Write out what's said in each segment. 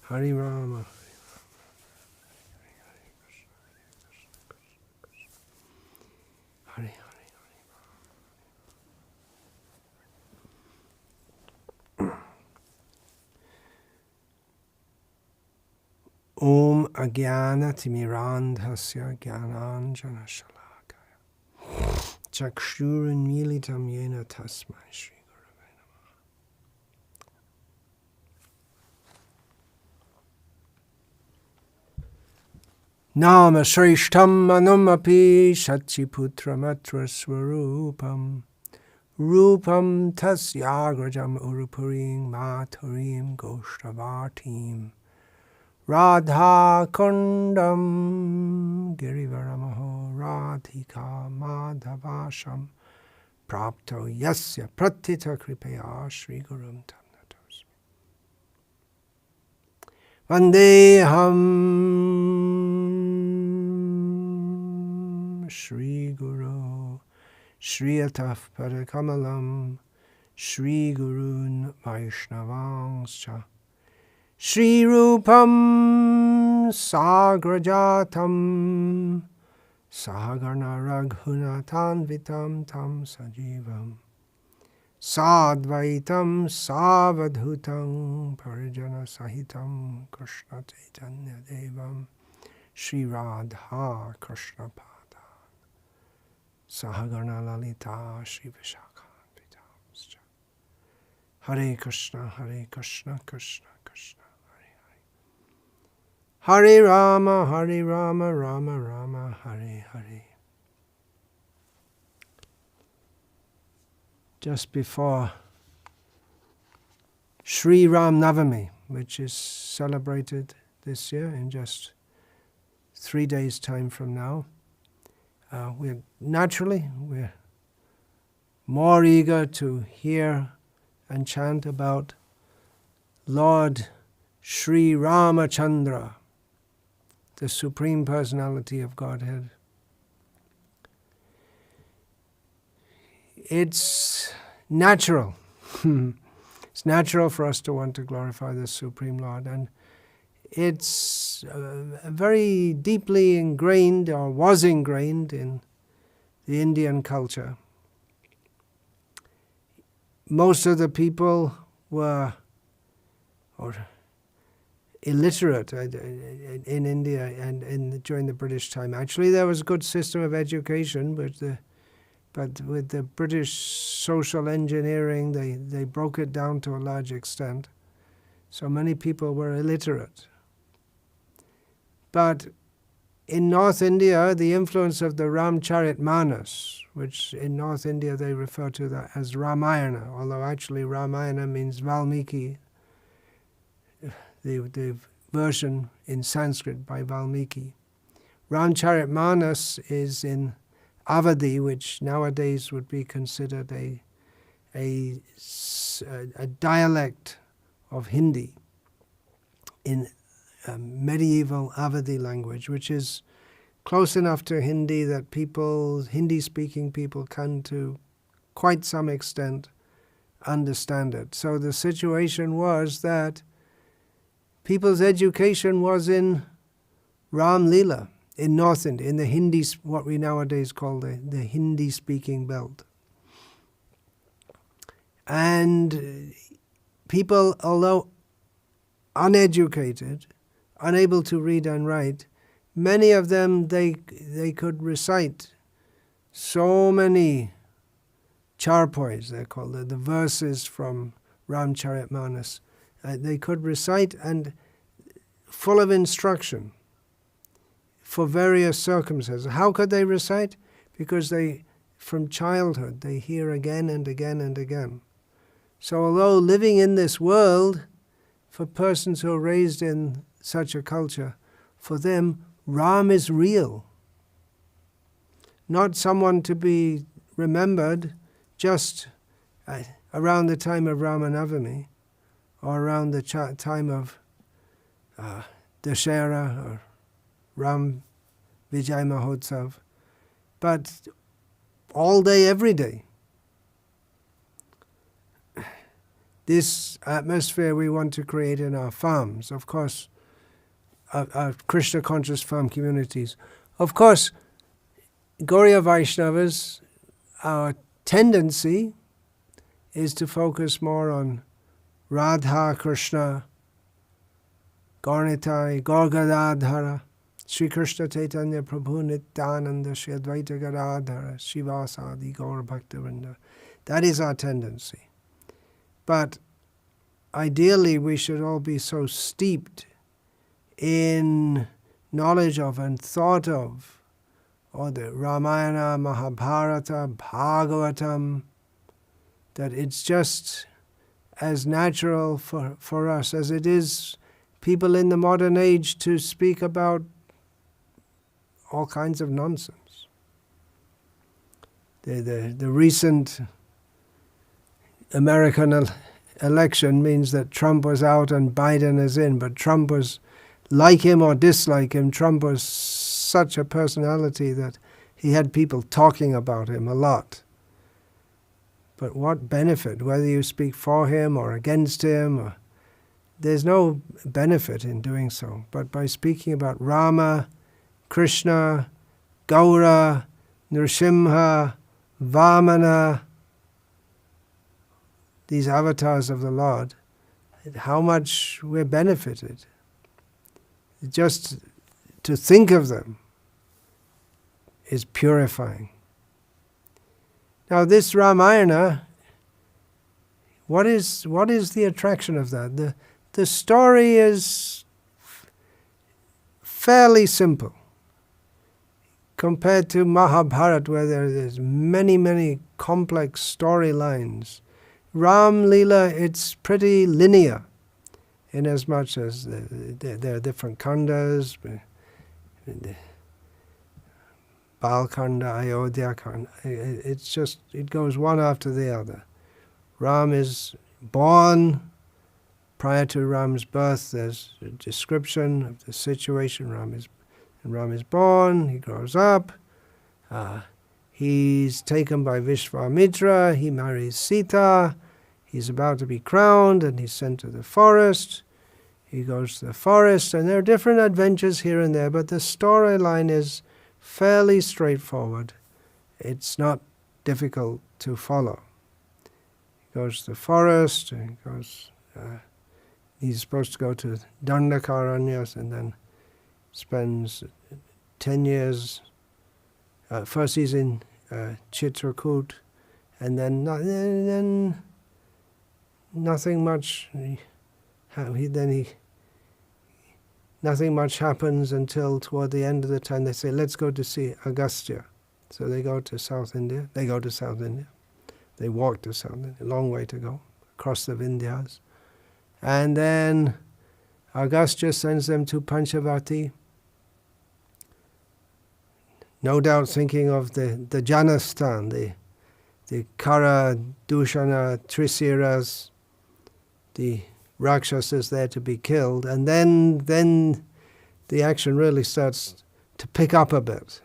Hare Rama. Hare Om Agyana Timirandhasya Gyananjana Shalakaya Chakshuran Militam Yena Tasmai Shri Gurave Namaha. Nama Shrishtam Manumapi Shachiputramatra Swarupam Rupam Tasyagrajam Urupurim Maturim Goshtavartim Radha Kundam Girivaramaho Radhika Madhavasham Prapto Yasya Pratita Kripaya Shri Gurum Tamnatos Vandeham Shri Guru Shri Ataf Padakamalam Shri Gurun Vaishnavangscha Shri Rupam Sagrajatam Sagarna Raghunatan Vitam Tam Sajivam Sadvaitam Savadhutam Parijana Sahitam Krishna Chaitanya Devam Shri Radha Krishna Pada Sahagarna Lalita Shri Vishakhan Vitamscha Hare Krishna Krishna Krishna Hare Rama, Rama Rama, Hare Hare. Just before Sri Ram Navami, which is celebrated this year in just 3 days' time from now, we're more eager to hear and chant about Lord Sri Ramachandra, the Supreme Personality of Godhead. It's natural. It's natural for us to want to glorify the Supreme Lord, and it's very deeply ingrained, or was ingrained, in the Indian culture. Most of the people were illiterate in India and during the British time. Actually, there was a good system of education, but with the British social engineering, they broke it down to a large extent. So many people were illiterate. But in North India, the influence of the Ramcharitmanas, which in North India they refer to that as Ramayana, although actually Ramayana means Valmiki, the version in Sanskrit by Valmiki. Ramcharitmanas is in Avadi, which nowadays would be considered a dialect of Hindi, in medieval Avadi language, which is close enough to Hindi that Hindi-speaking people can, to quite some extent, understand it. So the situation was that people's education was in Ram Leela, in North India, in the Hindi, what we nowadays call the Hindi-speaking belt. And people, although uneducated, unable to read and write, many of them, they could recite so many charpois, they're called, the verses from Ramcharitmanas. They could recite, and full of instruction for various circumstances. How could they recite? Because from childhood, they hear again and again and again. So although living in this world, for persons who are raised in such a culture, for them, Ram is real. Not someone to be remembered just around the time of Ramanavami, or around the time of Dashera or Ram Vijay Mahotsav, but all day, every day. this atmosphere we want to create in our farms, of course, our Krishna conscious farm communities. Of course, Gauriya Vaishnavas, our tendency is to focus more on Radha Krishna, Gaurnitai, Gaur-Gadadhara, Sri Krishna Chaitanya Prabhu Nityananda, Sri Advaita Gadadhara, Shivasadi Gaur Bhaktivinoda. That is our tendency. But ideally we should all be so steeped in knowledge of and thought of all the Ramayana, Mahabharata, Bhagavatam, that it's just as natural for us as it is people in the modern age to speak about all kinds of nonsense. The recent American election means that Trump was out and Biden is in, but Trump was, like him or dislike him, Trump was such a personality that he had people talking about him a lot. But what benefit, whether you speak for him or against him, there's no benefit in doing so. But by speaking about Rama, Krishna, Gaura, Nrsimha, Vamana, these avatars of the Lord, how much we're benefited. Just to think of them is purifying. Now this Ramayana, what is the attraction of that? The story is fairly simple compared to Mahabharata, where there's many complex storylines. Ram Leela, it's pretty linear, in as much as there are different khandas, Balkanda, Ayodhya Kanda. It's just, it goes one after the other. Ram is born. Prior to Ram's birth, there's a description of the situation. Ram is born, he grows up, he's taken by Vishvamitra, he marries Sita, he's about to be crowned, and he's sent to the forest. He goes to the forest, and there are different adventures here and there, but the storyline is fairly straightforward. It's not difficult to follow. He goes to the forest, and he's supposed to go to Dandakaranyas, and then spends 10 years. First he's in Chitrakoot, and then nothing much. Nothing much happens until toward the end of the time they say, let's go to see Agastya. So they go to South India. They walk to South India. A long way to go, across the Vindhyas. And then Agastya sends them to Panchavati, no doubt thinking of the Janastan, the Kara, Dushana, Trisiras, the Rakshasas there to be killed, and then the action really starts to pick up a bit,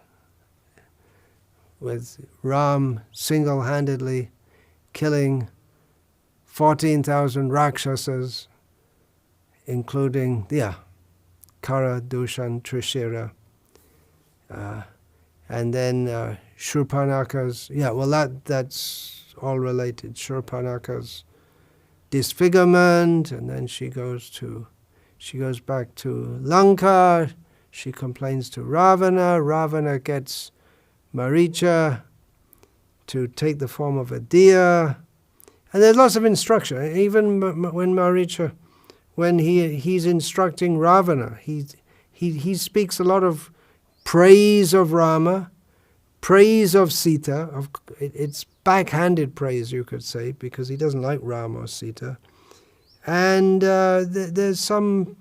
with Ram single-handedly killing 14,000 Rakshasas, including, Kara, Dushan, Trishira, and then Shurpanaka's, that's all related. Shurpanaka's disfigurement, and then she goes back to Lanka, she complains to Ravana, Ravana gets Maricha to take the form of a deer, and there's lots of instruction. Even when Maricha, when he's instructing Ravana, he speaks a lot of praise of Rama, praise of Sita. It's backhanded praise, you could say, because he doesn't like Rama or Sita. And there's some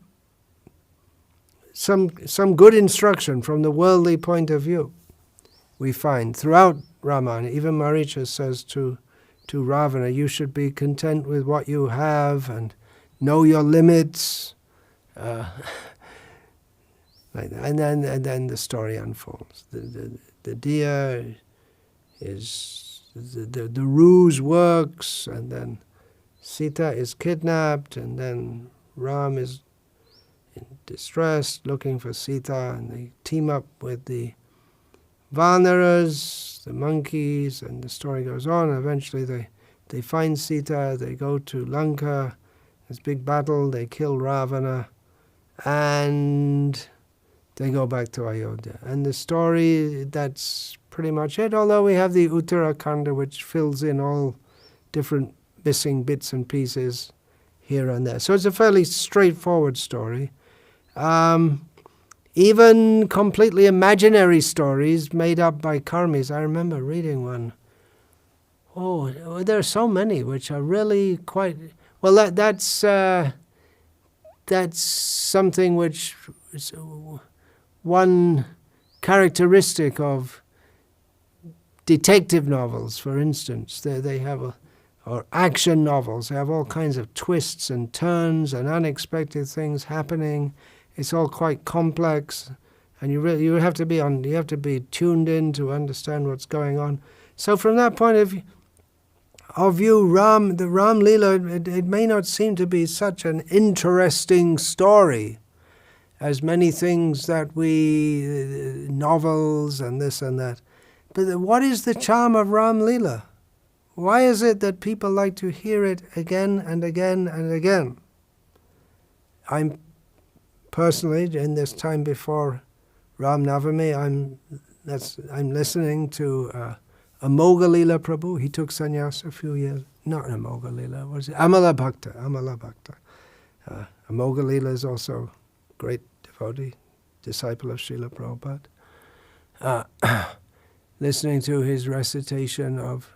good instruction from the worldly point of view, we find throughout Ramayana. Even Maricha says to Ravana, you should be content with what you have and know your limits. And then the story unfolds. The deer is, the ruse works, and then Sita is kidnapped, and then Ram is in distress looking for Sita, and they team up with the Vanaras, the monkeys, and the story goes on. Eventually they find Sita, they go to Lanka, there's a big battle, they kill Ravana, and they go back to Ayodhya. And the story, that's pretty much it, although we have the Uttarakhanda, which fills in all different missing bits and pieces here and there. So it's a fairly straightforward story. Even completely imaginary stories made up by karmis. I remember reading one. Oh, there are so many which are really quite... Well, that's something which is one characteristic of detective novels, for instance. They have or action novels. They have all kinds of twists and turns and unexpected things happening. It's all quite complex, and you have to be tuned in to understand what's going on. So from that point of view, the Ram Leela, it may not seem to be such an interesting story as many things that novels and this and that. But what is the charm of Ram Leela? Why is it that people like to hear it again and again and again? I'm personally, in this time before Ram Navami, I'm listening to Amoga Leela Prabhu. He took sannyas a few years. Not Amoga Leela, was it? Amala Bhakta. Amoga Leela is also a great devotee, disciple of Srila Prabhupada. Listening to his recitation of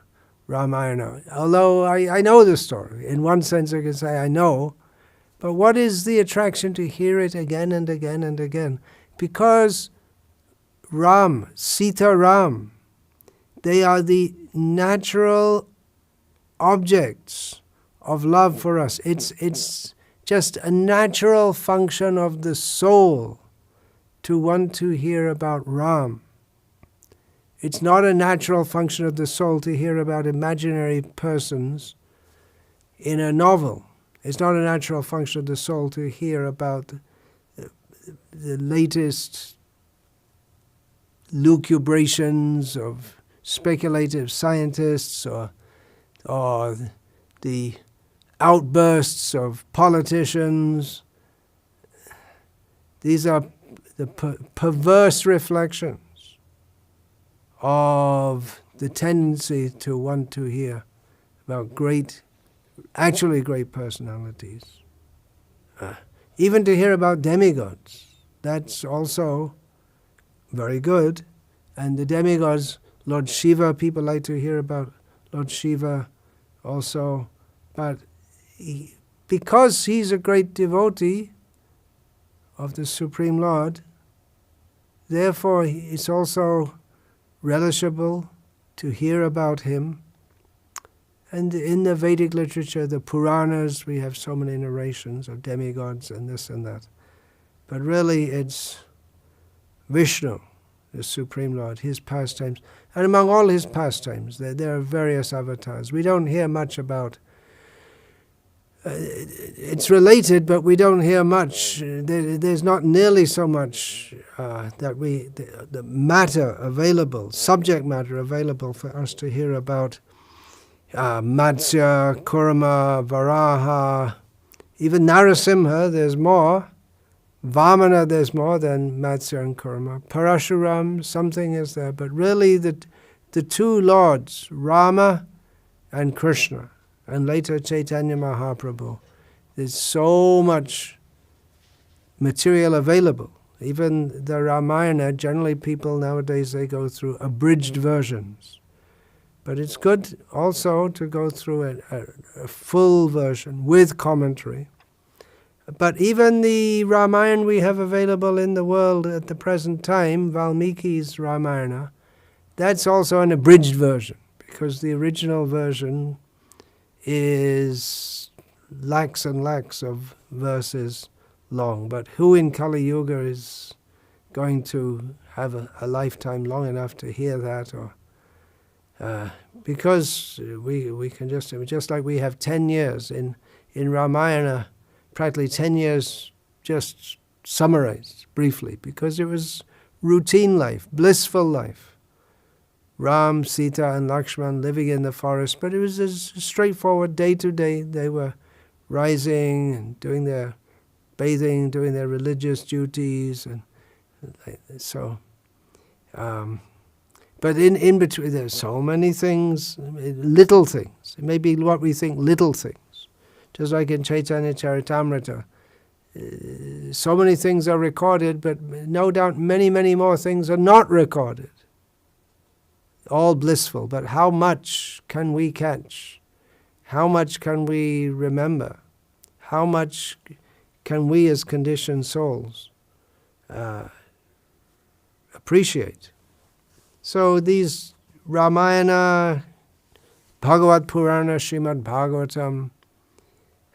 Ramayana. Although I know the story. In one sense I can say I know, but what is the attraction to hear it again and again and again? Because Ram, Sita Ram, they are the natural objects of love for us. It's just a natural function of the soul to want to hear about Ram. It's not a natural function of the soul to hear about imaginary persons in a novel. It's not a natural function of the soul to hear about the latest lucubrations of speculative scientists or the outbursts of politicians. These are the perverse reflections of the tendency to want to hear about actually great personalities. Even to hear about demigods, that's also very good. And the demigods, Lord Shiva, people like to hear about Lord Shiva also. But because he's a great devotee of the Supreme Lord, therefore it's also relishable to hear about him. And in the Vedic literature, the Puranas, we have so many narrations of demigods and this and that. But really it's Vishnu, the Supreme Lord, his pastimes. And among all his pastimes, there are various avatars. We don't hear much about... it's related, but we don't hear much. There's not nearly so much the matter available, subject matter available for us to hear about Matsya, Kurma, Varaha, even Narasimha, there's more. Vamana, there's more than Matsya and Kurma. Parashuram, something is there. But really the two lords, Rama and Krishna, and later Chaitanya Mahaprabhu, there's so much material available. Even the Ramayana, generally people nowadays, they go through abridged versions. But it's good also to go through a full version with commentary. But even the Ramayana we have available in the world at the present time, Valmiki's Ramayana, that's also an abridged version, because the original version is lakhs and lakhs of verses long. But who in Kali Yuga is going to have a lifetime long enough to hear that? Because we can just like we have 10 years in Ramayana, practically 10 years just summarized briefly, because it was routine life, blissful life. Ram, Sita and Lakshman living in the forest, but it was just straightforward day to day. They were rising and doing their bathing, doing their religious duties, and so. But in between, there's so many things, little things. It may be what we think little things. Just like in Chaitanya Charitamrita, so many things are recorded, but no doubt many, many more things are not recorded. All blissful, but how much can we catch? How much can we remember? How much can we as conditioned souls appreciate? So these Ramayana, Bhagavad Purana, Srimad Bhagavatam,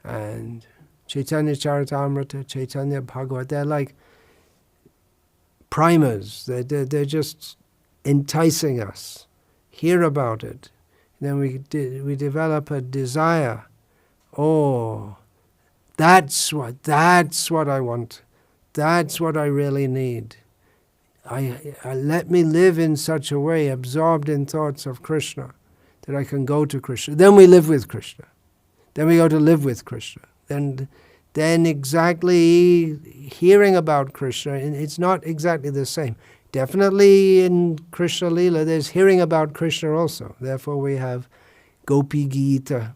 and Chaitanya Charitamrita, Chaitanya Bhagavat, they're like primers. They're just enticing us. Hear about it. And then we develop a desire. Oh, that's what I want. That's what I really need. I let me live in such a way, absorbed in thoughts of Krishna, that I can go to Krishna. Then we live with Krishna. Then we go to live with Krishna. Then exactly hearing about Krishna, it's not exactly the same. Definitely in Krishna Lila, there's hearing about Krishna also. Therefore we have Gopi Gita,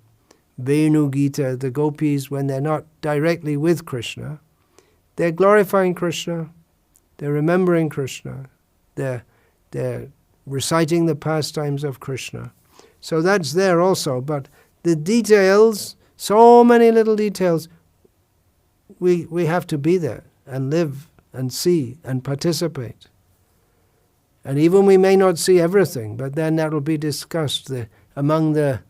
Venu Gita, the gopis, when they're not directly with Krishna, they're glorifying Krishna. They're remembering Krishna. They're reciting the pastimes of Krishna. So that's there also. But the details, so many little details, we have to be there and live and see and participate. And even we may not see everything, but then that will be discussed among the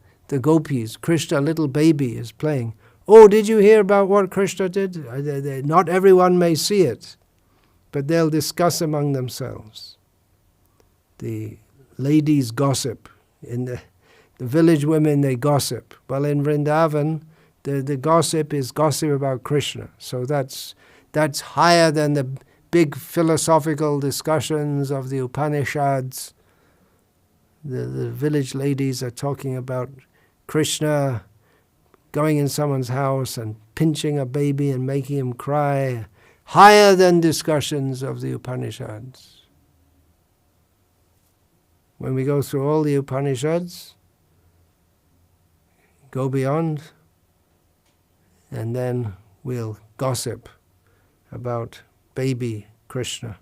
gopis. Krishna, little baby, is playing. Oh, did you hear about what Krishna did? Not everyone may see it, but they'll discuss among themselves. The ladies gossip. In the village women, they gossip. Well, in Vrindavan, the gossip is gossip about Krishna. So that's higher than the big philosophical discussions of the Upanishads. The village ladies are talking about Krishna going in someone's house and pinching a baby and making him cry. Higher than discussions of the Upanishads. When we go through all the Upanishads, go beyond, and then we'll gossip about baby Krishna,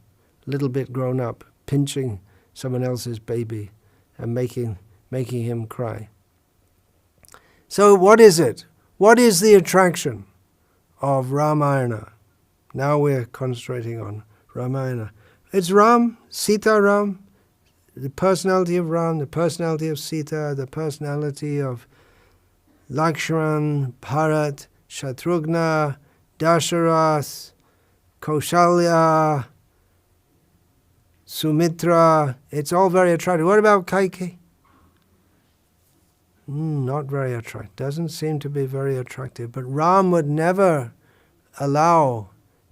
a little bit grown up, pinching someone else's baby and making him cry. So what is it? What is the attraction of Ramayana? Now we're concentrating on Ramayana. It's Ram, Sita Ram, the personality of Ram, the personality of Sita, the personality of Lakshman, Bharat, Shatrughna, Dasharath, Kaushalya, Sumitra. It's all very attractive. What about Kaikeyi? Not very attractive. Doesn't seem to be very attractive. But Ram would never allow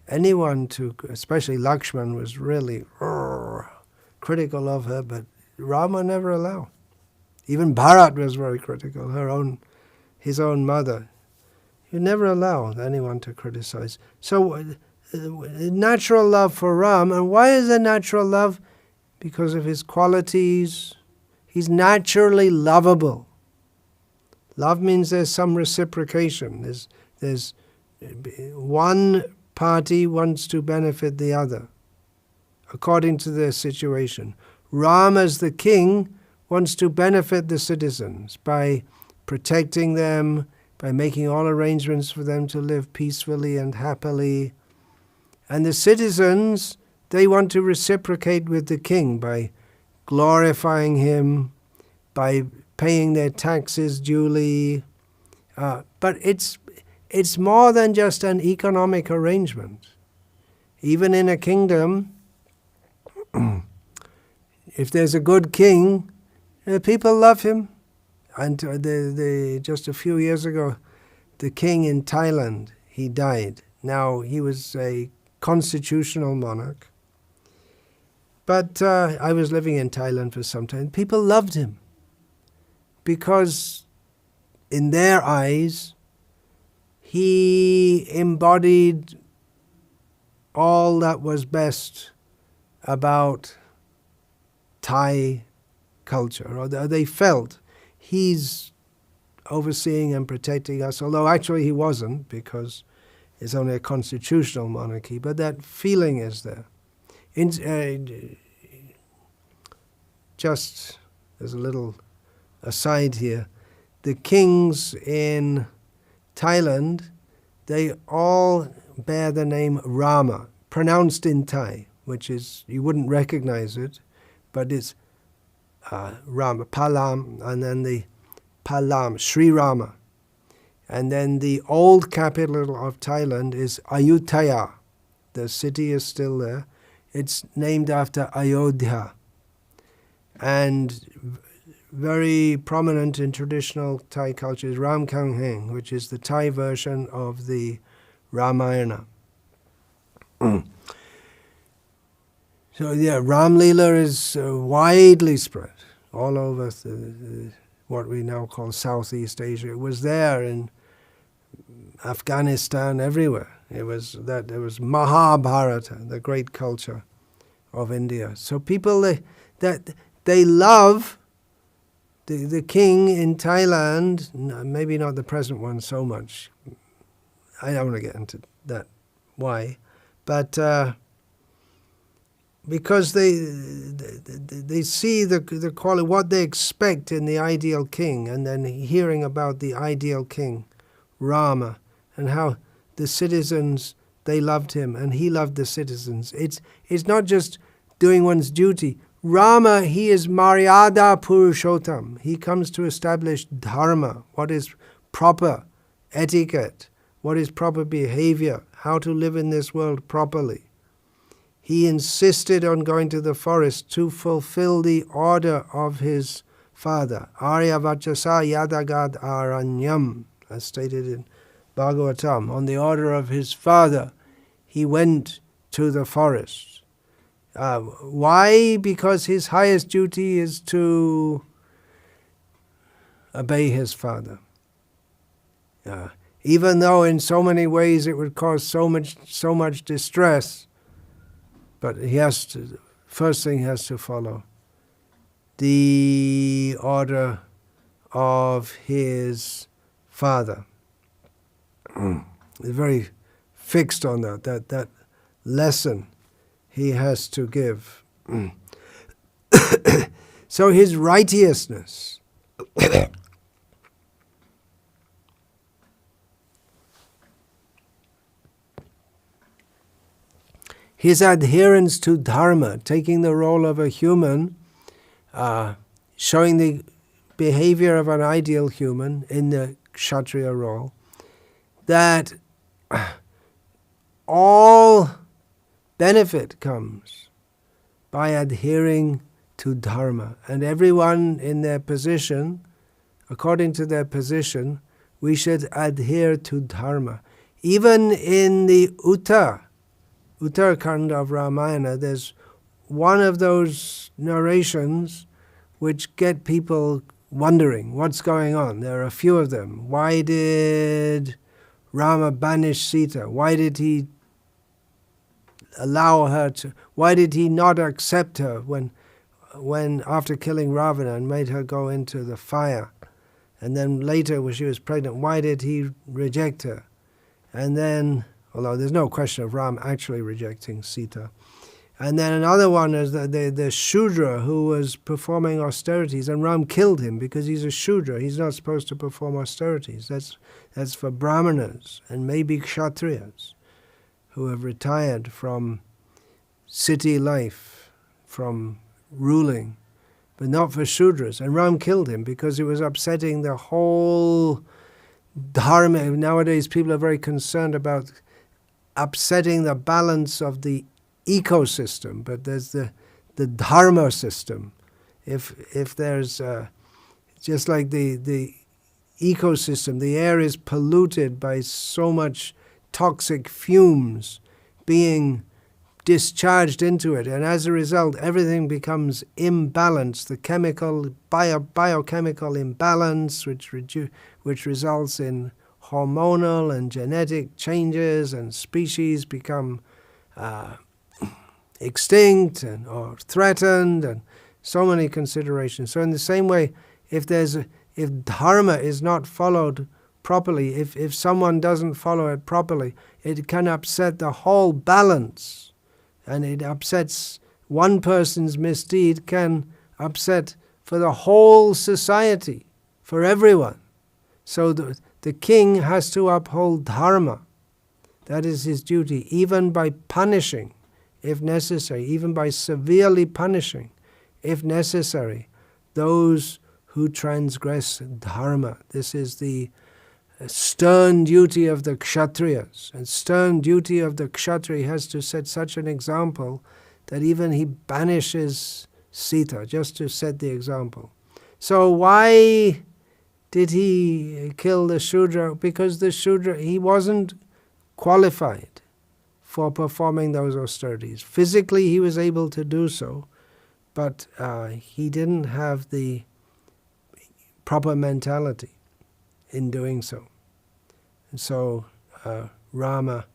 anyone to, especially Lakshman was really critical of her, but Ram would never allow. Even Bharat was very critical, his own mother. He would never allow anyone to criticize. So natural love for Ram, and why is there natural love? Because of his qualities. He's naturally lovable. Love means there's some reciprocation. There's one party wants to benefit the other, according to their situation. Ram, as the king, wants to benefit the citizens by protecting them, by making all arrangements for them to live peacefully and happily. And the citizens, they want to reciprocate with the king by glorifying him, by paying their taxes duly. But it's more than just an economic arrangement. Even in a kingdom, if there's a good king, People love him. And just a few years ago, the king in Thailand, he died. Now, he was a constitutional monarch. But I was living in Thailand for some time. People loved him because in their eyes, he embodied all that was best about Thai culture, or they felt he's overseeing and protecting us, although actually he wasn't, because it's only a constitutional monarchy, but that feeling is there. Just as a little aside here, the kings in Thailand, they all bear the name Rama, pronounced in Thai, which is, you wouldn't recognize it, but it's Rama, Palam, and then the Palam, Sri Rama. And then the old capital of Thailand is Ayutthaya. The city is still there. It's named after Ayodhya. And very prominent in traditional Thai culture is Ram Kang Heng, which is the Thai version of the Ramayana. So yeah, Ram Leela is widely spread all over what we now call Southeast Asia. It was there in Afghanistan, everywhere. It was Mahabharata, the great culture of India. So people they love the king in Thailand, maybe not the present one so much. I don't want to get into that why, but because they see the quality, what they expect in the ideal king, and then hearing about the ideal king, Rama, and how the citizens, they loved him and he loved the citizens. It's not just doing one's duty. Rama, he is Maryada Purushottam. He comes to establish dharma, what is proper etiquette, what is proper behavior, how to live in this world properly. He insisted on going to the forest to fulfill the order of his father. Aryavachasa yadagad aranyam, as stated in Bhagavatam. On the order of his father, he went to the forest. Why? Because his highest duty is to obey his father. Even though in so many ways it would cause so much distress, but he has to, first thing he has to follow the order of his father. He's very fixed on that lesson he has to give. So his righteousness, his adherence to dharma, taking the role of a human, showing the behavior of an ideal human in the Kshatriya role, that all benefit comes by adhering to dharma. And everyone in their position, according to their position, we should adhere to dharma. Even in the Uttarakhand of Ramayana, there's one of those narrations which get people wondering what's going on. There are a few of them. Why did Rama banish Sita? Why did he allow her to? Why did he not accept her when after killing Ravana and made her go into the fire? And then later when she was pregnant, why did he reject her? And then, although there's no question of Ram actually rejecting Sita. And then another one is the Shudra who was performing austerities, and Ram killed him because he's a Shudra. He's not supposed to perform austerities. That's for Brahmanas and maybe Kshatriyas who have retired from city life, from ruling, but not for Shudras. And Ram killed him because it was upsetting the whole dharma. Nowadays people are very concerned about upsetting the balance of the ecosystem, but there's the dharma system If there's just like the ecosystem, the air is polluted by so much toxic fumes being discharged into it, and as a result everything becomes imbalanced. The biochemical imbalance, which results in hormonal and genetic changes, and species become extinct or threatened, and so many considerations. So in the same way, if dharma is not followed properly, if someone doesn't follow it properly, it can upset the whole balance. And it upsets one person's misdeed, can upset for the whole society, for everyone. So the king has to uphold dharma. That is his duty, even by punishing, if necessary, even by severely punishing, if necessary, those who transgress dharma. This is the stern duty of the kshatriyas. And stern duty of the kshatriya has to set such an example that even he banishes Sita, just to set the example. So why did he kill the Shudra? Because the Shudra, he wasn't qualified for performing those austerities. Physically he was able to do so, but he didn't have the proper mentality in doing so. And so Rama,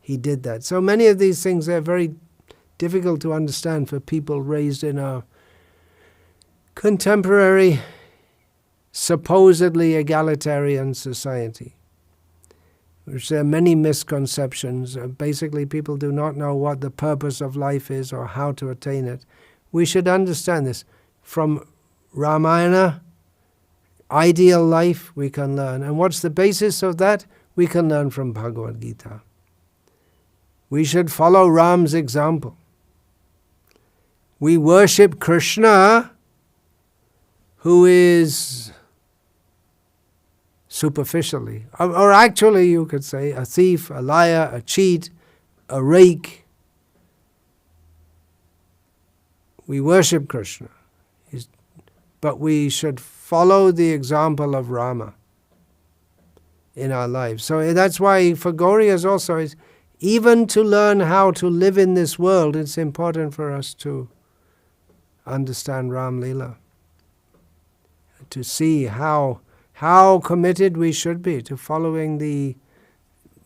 he did that. So many of these things are very difficult to understand for people raised in our contemporary, supposedly egalitarian society, which there are many misconceptions. Basically, people do not know what the purpose of life is or how to attain it. We should understand this. From Ramayana, ideal life, we can learn. And what's the basis of that? We can learn from Bhagavad Gita. We should follow Ram's example. We worship Krishna, who is superficially, or actually you could say, a thief, a liar, a cheat, a rake. We worship Krishna. But we should follow the example of Rama in our lives. So that's why for Gauriyas also, even to learn how to live in this world, it's important for us to understand Ram Leela, to see how committed we should be to following the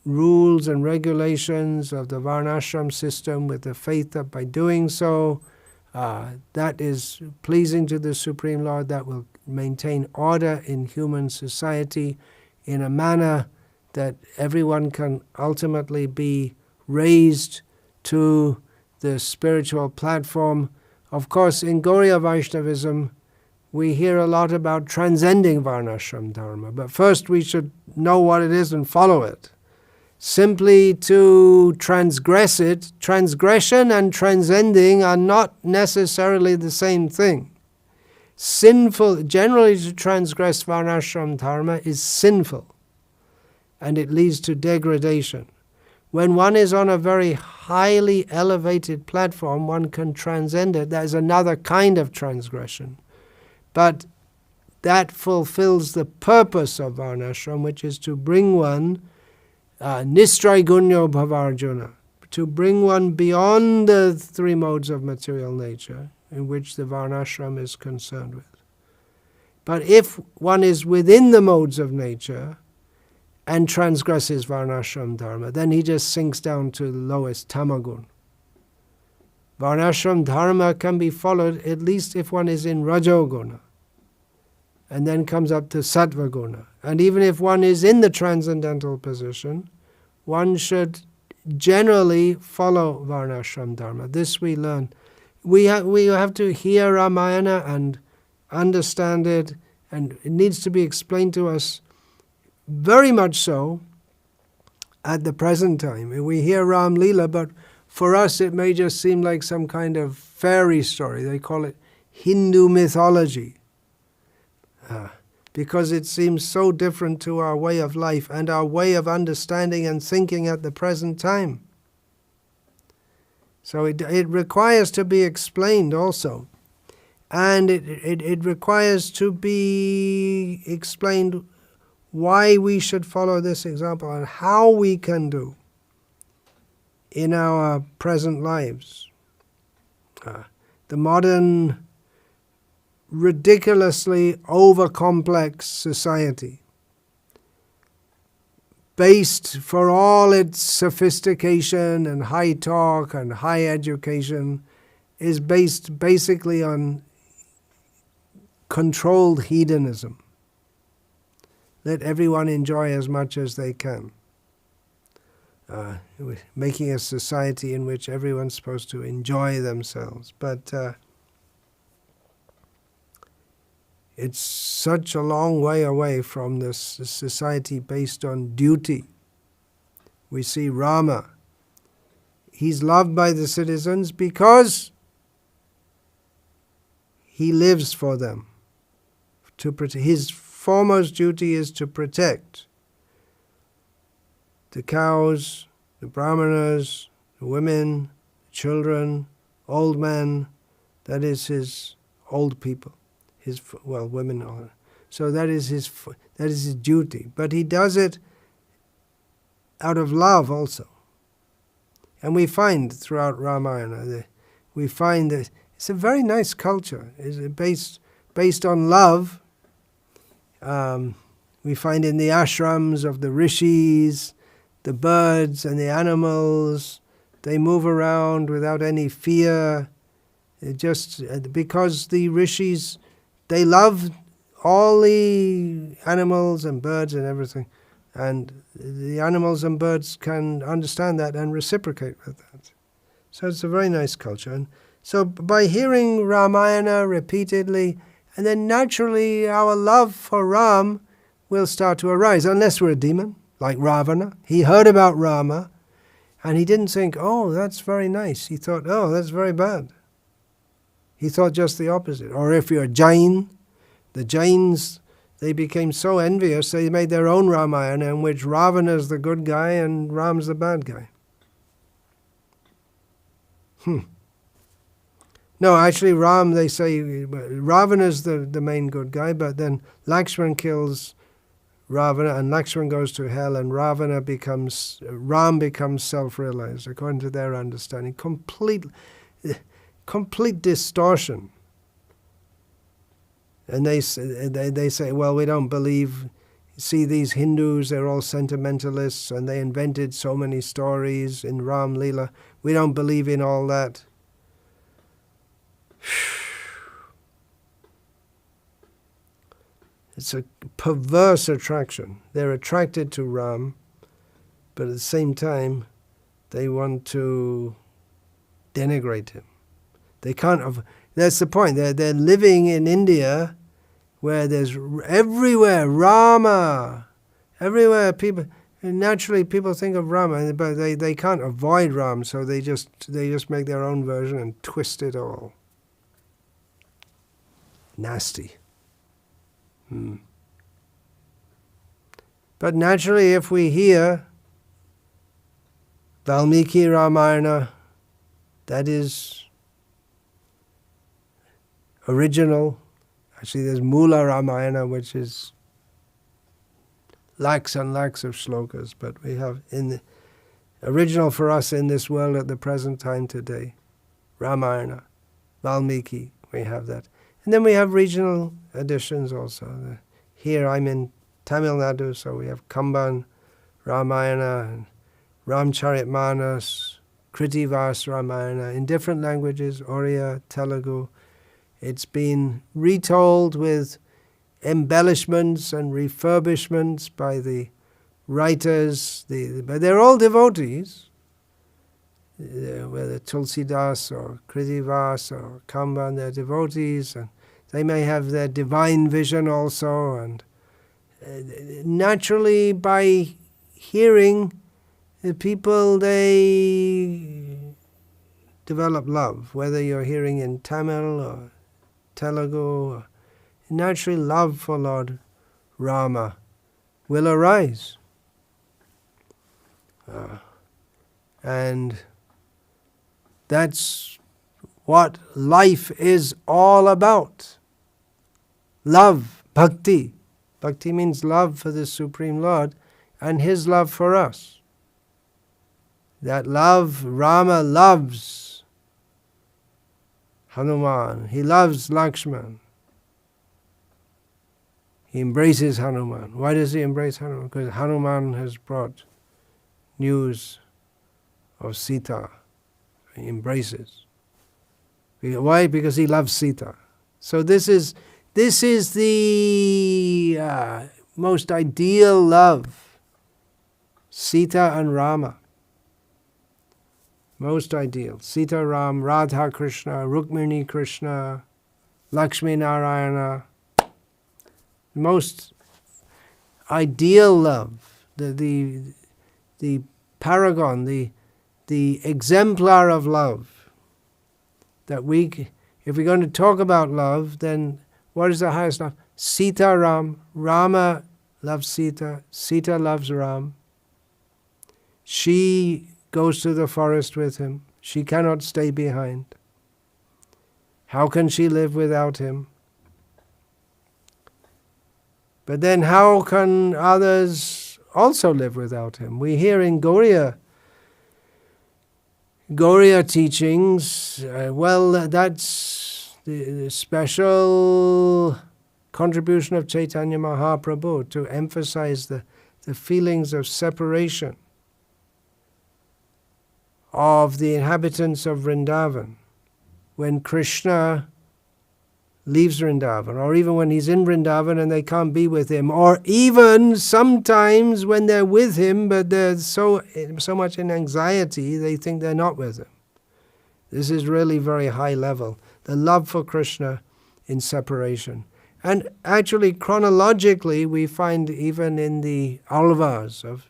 rules and regulations of the Varnashram system, with the faith that by doing so, that is pleasing to the Supreme Lord, that will maintain order in human society in a manner that everyone can ultimately be raised to the spiritual platform. Of course, in Gauriya Vaishnavism, we hear a lot about transcending Varnashram Dharma, but first we should know what it is and follow it. Simply to transgress it, transgression and transcending are not necessarily the same thing. Sinful, generally to transgress Varnashram Dharma is sinful, and it leads to degradation. When one is on a very highly elevated platform, one can transcend it. That is another kind of transgression. But that fulfills the purpose of Varnashram, which is to bring one nistraigunyo bhavarjuna, to bring one beyond the three modes of material nature in which the Varnashram is concerned with. But if one is within the modes of nature and transgresses Varnashram Dharma, then he just sinks down to the lowest tamagun. Varnashram Dharma can be followed at least if one is in Rajoguna, and then comes up to Sattvaguna. And even if one is in the transcendental position, one should generally follow Varnashram Dharma. This we learn. We have to hear Ramayana and understand it, and it needs to be explained to us very much so at the present time. We hear Ram Leela, but for us it may just seem like some kind of fairy story. They call it Hindu mythology. Because it seems so different to our way of life and our way of understanding and thinking at the present time. So it requires to be explained also. And it requires to be explained why we should follow this example and how we can do in our present lives. The modern, ridiculously over-complex society, based for all its sophistication and high talk and high education, is based basically on controlled hedonism. Let everyone enjoy as much as they can. Making a society in which everyone's supposed to enjoy themselves. But it's such a long way away from this society based on duty. We see Rama. He's loved by the citizens because he lives for them. His foremost duty is to protect the cows, the brahmanas, the women, the children, old men. That is his old people. Women. So that is his duty. But he does it out of love also. And we find throughout Ramayana, we find that it's a very nice culture. It's based on love. We find in the ashrams of the rishis, the birds and the animals, they move around without any fear. Just because the rishis, they love all the animals and birds and everything. And the animals and birds can understand that and reciprocate with that. So it's a very nice culture. And so by hearing Ramayana repeatedly, and then naturally our love for Ram will start to arise, unless we're a demon, like Ravana. He heard about Rama, and he didn't think, oh, that's very nice. He thought, oh, that's very bad. He thought just the opposite. Or if you're a Jain, the Jains, they became so envious, they made their own Ramayana in which Ravana's the good guy and Ram's the bad guy. No, actually Ram, they say, Ravana's the main good guy, but then Lakshman kills Ravana, and Lakshman goes to hell, and Ram becomes self-realized, according to their understanding. Complete distortion. And they say, well, we don't believe. See, these Hindus, they're all sentimentalists, and they invented so many stories in Ram Leela. We don't believe in all that. It's a perverse attraction. They're attracted to Ram, but at the same time, they want to denigrate him. They can't. That's the point. They're living in India, where there's everywhere Rama, everywhere people. And naturally, people think of Rama, but they can't avoid Ram, so they just make their own version and twist it all. Nasty. But naturally, if we hear Valmiki Ramayana, that is original. Actually, there's Mula Ramayana, which is lakhs and lakhs of shlokas, but we have in the original for us in this world at the present time today, Ramayana, Valmiki, we have that. And then we have regional editions also. Here I'm in Tamil Nadu, so we have Kamban Ramayana and Ramcharitmanas, Kritivas Ramayana in different languages, Oriya, Telugu. It's been retold with embellishments and refurbishments by the writers, but they're all devotees, whether Tulsidas or Kritivas or Kamban, they're devotees, and they may have their divine vision also, and naturally by hearing the people, they develop love, whether you're hearing in Tamil or Telugu, or naturally love for Lord Rama will arise. And that's what life is all about. Love, bhakti. Bhakti means love for the Supreme Lord and His love for us. That love, Rama loves Hanuman. He loves Lakshman. He embraces Hanuman. Why does he embrace Hanuman? Because Hanuman has brought news of Sita. He embraces. Why? Because he loves Sita. So this is the most ideal love. Sita and Rama. Most ideal. Sita, Ram, Radha Krishna, Rukmini Krishna, Lakshmi Narayana. Most ideal love. The paragon, the exemplar of love. That if we're going to talk about love, then what is the highest love? Sita Ram. Rama loves Sita. Sita loves Ram. She goes to the forest with him. She cannot stay behind. How can she live without him? But then how can others also live without him? We hear in Gauriya teachings, that's the special contribution of Chaitanya Mahaprabhu to emphasize the feelings of separation of the inhabitants of Vrindavan when Krishna leaves Vrindavan, or even when he's in Vrindavan and they can't be with him, or even sometimes when they're with him but they're so much in anxiety they think they're not with him. This is really very high level. The love for Krishna in separation. And actually chronologically we find even in the Alvars of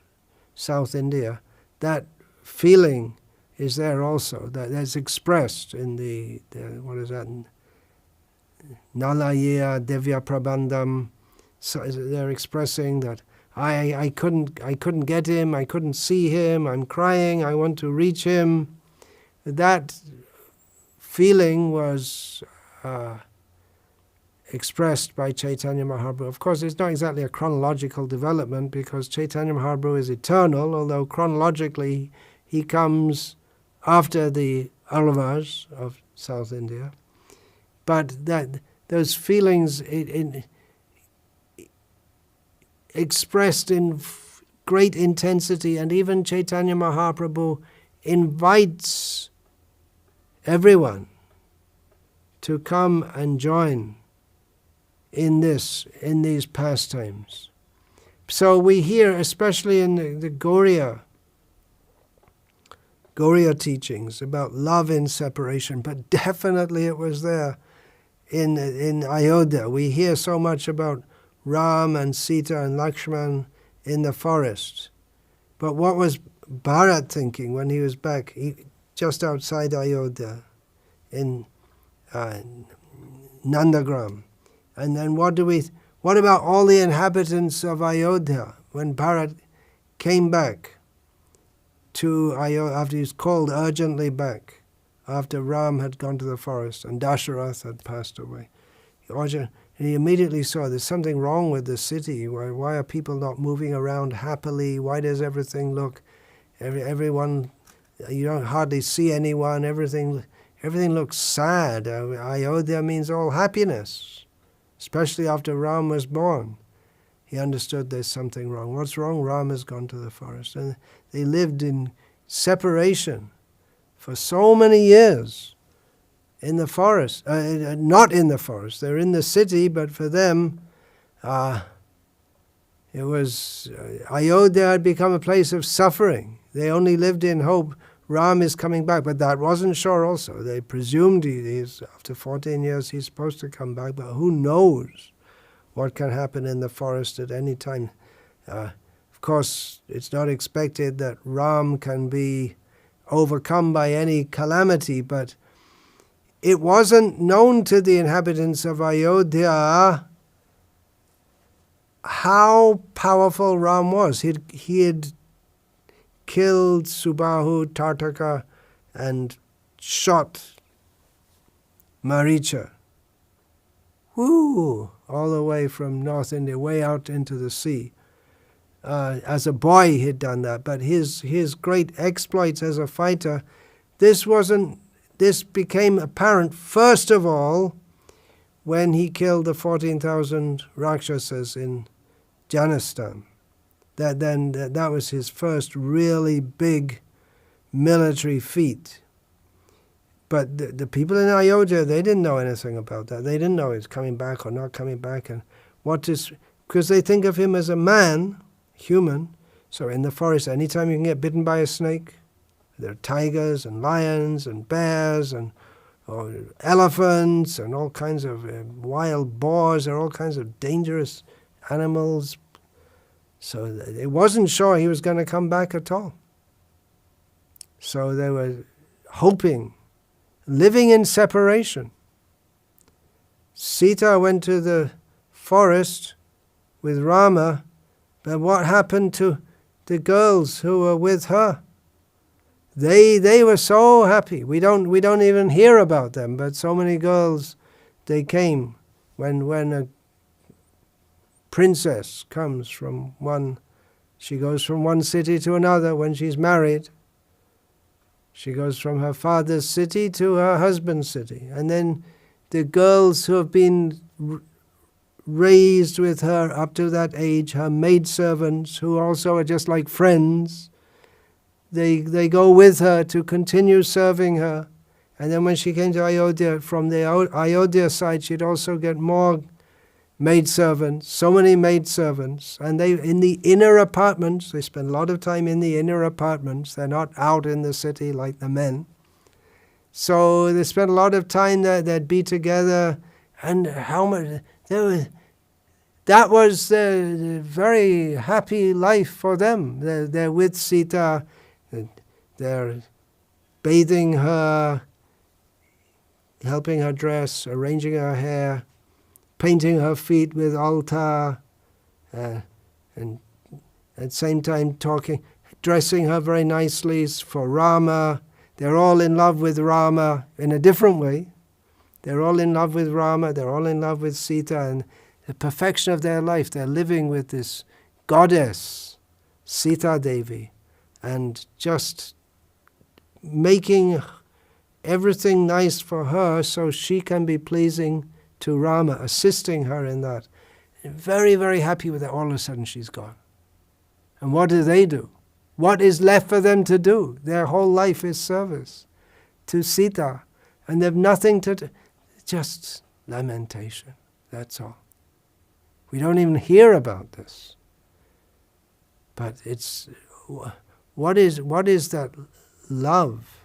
South India that feeling is there also, that's expressed in the what is that? Nalaya Devya Prabandham. So they're expressing that I couldn't get him, I couldn't see him, I'm crying, I want to reach him. That feeling was expressed by Chaitanya Mahaprabhu. Of course, it's not exactly a chronological development because Chaitanya Mahaprabhu is eternal, although chronologically he comes after the Alvars of South India. But that those feelings expressed in great intensity, and even Chaitanya Mahaprabhu invites everyone to come and join in these pastimes. So we hear, especially in the Gauriya teachings about love in separation, but definitely it was there in Ayodhya. We hear so much about Ram and Sita and Lakshman in the forest. But what was Bharat thinking when he was back just outside Ayodhya in Nandagram? And then what about all the inhabitants of Ayodhya when Bharat came back to Ayodhya after he was called urgently back, after Ram had gone to the forest and Dasharath had passed away? And he immediately saw there's something wrong with the city. Why are people not moving around happily? Why does everything look, everyone, you don't hardly see anyone, everything looks sad. Ayodhya means all happiness, especially after Ram was born. He understood there's something wrong. What's wrong? Ram has gone to the forest. And they lived in separation for so many years in the forest. Not in the forest. They're in the city, but for them, it was Ayodhya had become a place of suffering. They only lived in hope Ram is coming back, but that wasn't sure also. They presumed he's after 14 years he's supposed to come back, but who knows what can happen in the forest at any time. Of course, it's not expected that Ram can be overcome by any calamity, but it wasn't known to the inhabitants of Ayodhya how powerful Ram was. He had killed Subahu, Tartaka, and shot Maricha. Whoo! All the way from North India, way out into the sea. As a boy he'd done that, but his great exploits as a fighter, this became apparent first of all when he killed the 14,000 Rakshasas in Janistan. That was his first really big military feat. But the people in Ayodhya, they didn't know anything about that. They didn't know he was coming back or not coming back, and because they think of him as a man, human. So in the forest, anytime you can get bitten by a snake, there are tigers and lions and bears and elephants and all kinds of wild boars. There are all kinds of dangerous animals. So it wasn't sure he was going to come back at all. So they were hoping, living in separation. Sita went to the forest with Rama, but what happened to the girls who were with her? They were so happy. We don't even hear about them, but so many girls, they came when a princess comes from she goes from one city to another when she's married. She goes from her father's city to her husband's city. And then the girls who have been raised with her up to that age, her maidservants, who also are just like friends, they go with her to continue serving her. And then when she came to Ayodhya, from the Ayodhya side, she'd also get more maidservants, so many maidservants. And they, in the inner apartments, they spend a lot of time in the inner apartments. They're not out in the city like the men. So they spent a lot of time there. They'd be together. And how much... That was a very happy life for them. They're with Sita. They're bathing her, helping her dress, arranging her hair, painting her feet with altar, and at the same time dressing her very nicely for Rama. They're all in love with Rama in a different way. They're all in love with Rama, they're all in love with Sita, and the perfection of their life, they're living with this goddess, Sita Devi, and just making everything nice for her so she can be pleasing to Rama, assisting her in that. Very, very happy with it. All of a sudden she's gone. And what do? What is left for them to do? Their whole life is service to Sita. And they've nothing to do. Just lamentation. That's all. We don't even hear about this. But it's... What is that love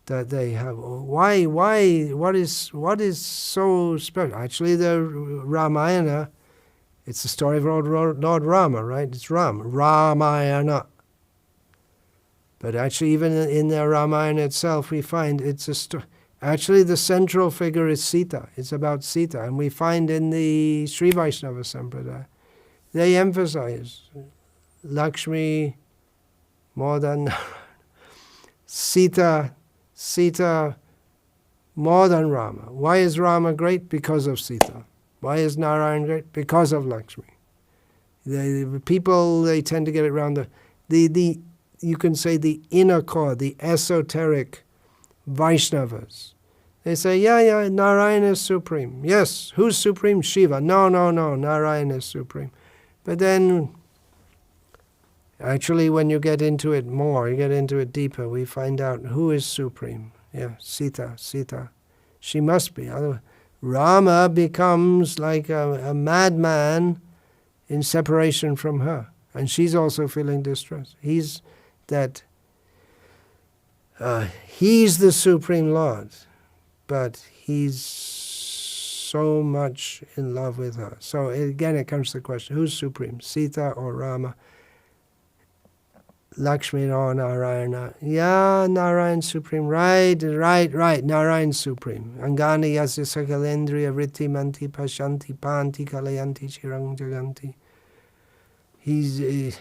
that they have? Why? What is so special? Actually, the Ramayana, it's the story of Lord Rama, right? It's Ramayana. But actually, even in the Ramayana itself, we find it's a story. Actually, the central figure is Sita. It's about Sita. And we find in the Sri Vaishnava Sampradaya, they emphasize Lakshmi more than Sita more than Rama. Why is Rama great? Because of Sita. Why is Narayan great? Because of Lakshmi. The people, they tend to get it around the you can say the inner core, the esoteric Vaishnavas. They say, yeah, Narayan is supreme. Yes, who's supreme? Shiva. No, Narayan is supreme. But then, actually, when you get into it more, you get into it deeper, we find out who is supreme. Yeah, Sita. She must be. Otherwise, Rama becomes like a madman in separation from her. And she's also feeling distress. He's the Supreme Lord, but he's so much in love with her. So again, it comes to the question, who's supreme, Sita or Rama? Lakshmi or Narayana? Yeah, Narayan supreme. Right, Narayan supreme. Angani yasya sakalendriya vritti manti pashanti panti kalayanti chirang jaganti. He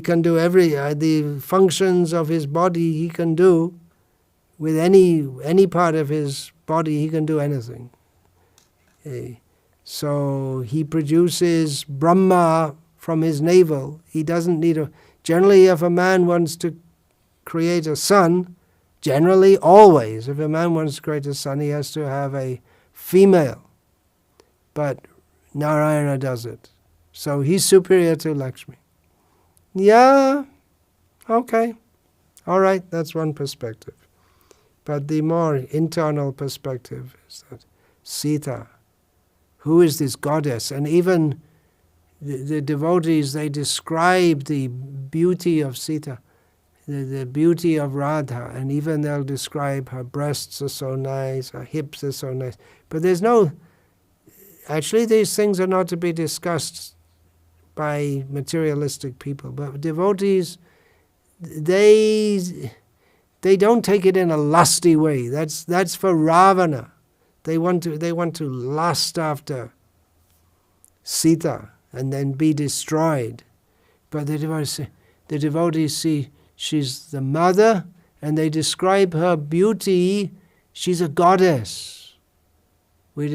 can do the functions of his body he can do with any part of his body, he can do anything. So he produces Brahma from his navel. He doesn't need a... Generally, if a man wants to create a son, generally, always, if a man wants to create a son, he has to have a female. But Narayana does it. So he's superior to Lakshmi. Yeah, okay. All right, that's one perspective. But the more internal perspective is that Sita, who is this goddess? And even the devotees, they describe the beauty of Sita, the beauty of Radha, and even they'll describe her breasts are so nice, her hips are so nice. But there's no... Actually, these things are not to be discussed by materialistic people. But devotees, they don't take it in a lusty way. That's for Ravana. They want to lust after Sita and then be destroyed. But the devotees see she's the mother, and they describe her beauty. She's a goddess. We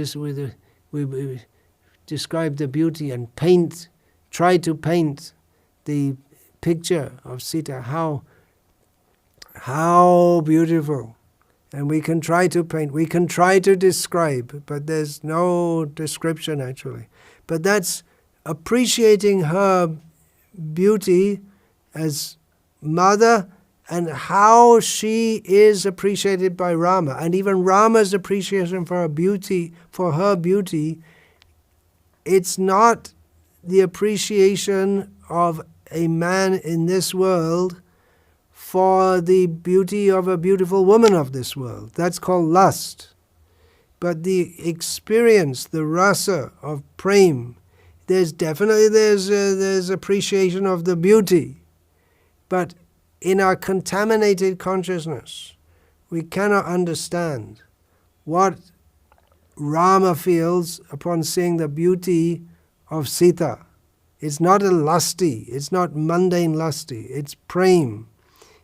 describe the beauty and try to paint the picture of Sita. How beautiful. And we can try to paint, we can try to describe, but there's no description actually. But that's appreciating her beauty as mother and how she is appreciated by Rama. And even Rama's appreciation for her beauty, it's not the appreciation of a man in this world for the beauty of a beautiful woman of this world. That's called lust. But the experience, the rasa of prem, there's appreciation of the beauty. But in our contaminated consciousness, we cannot understand what Rama feels upon seeing the beauty of Sita. It's not a lusty, it's not mundane lusty, it's prem.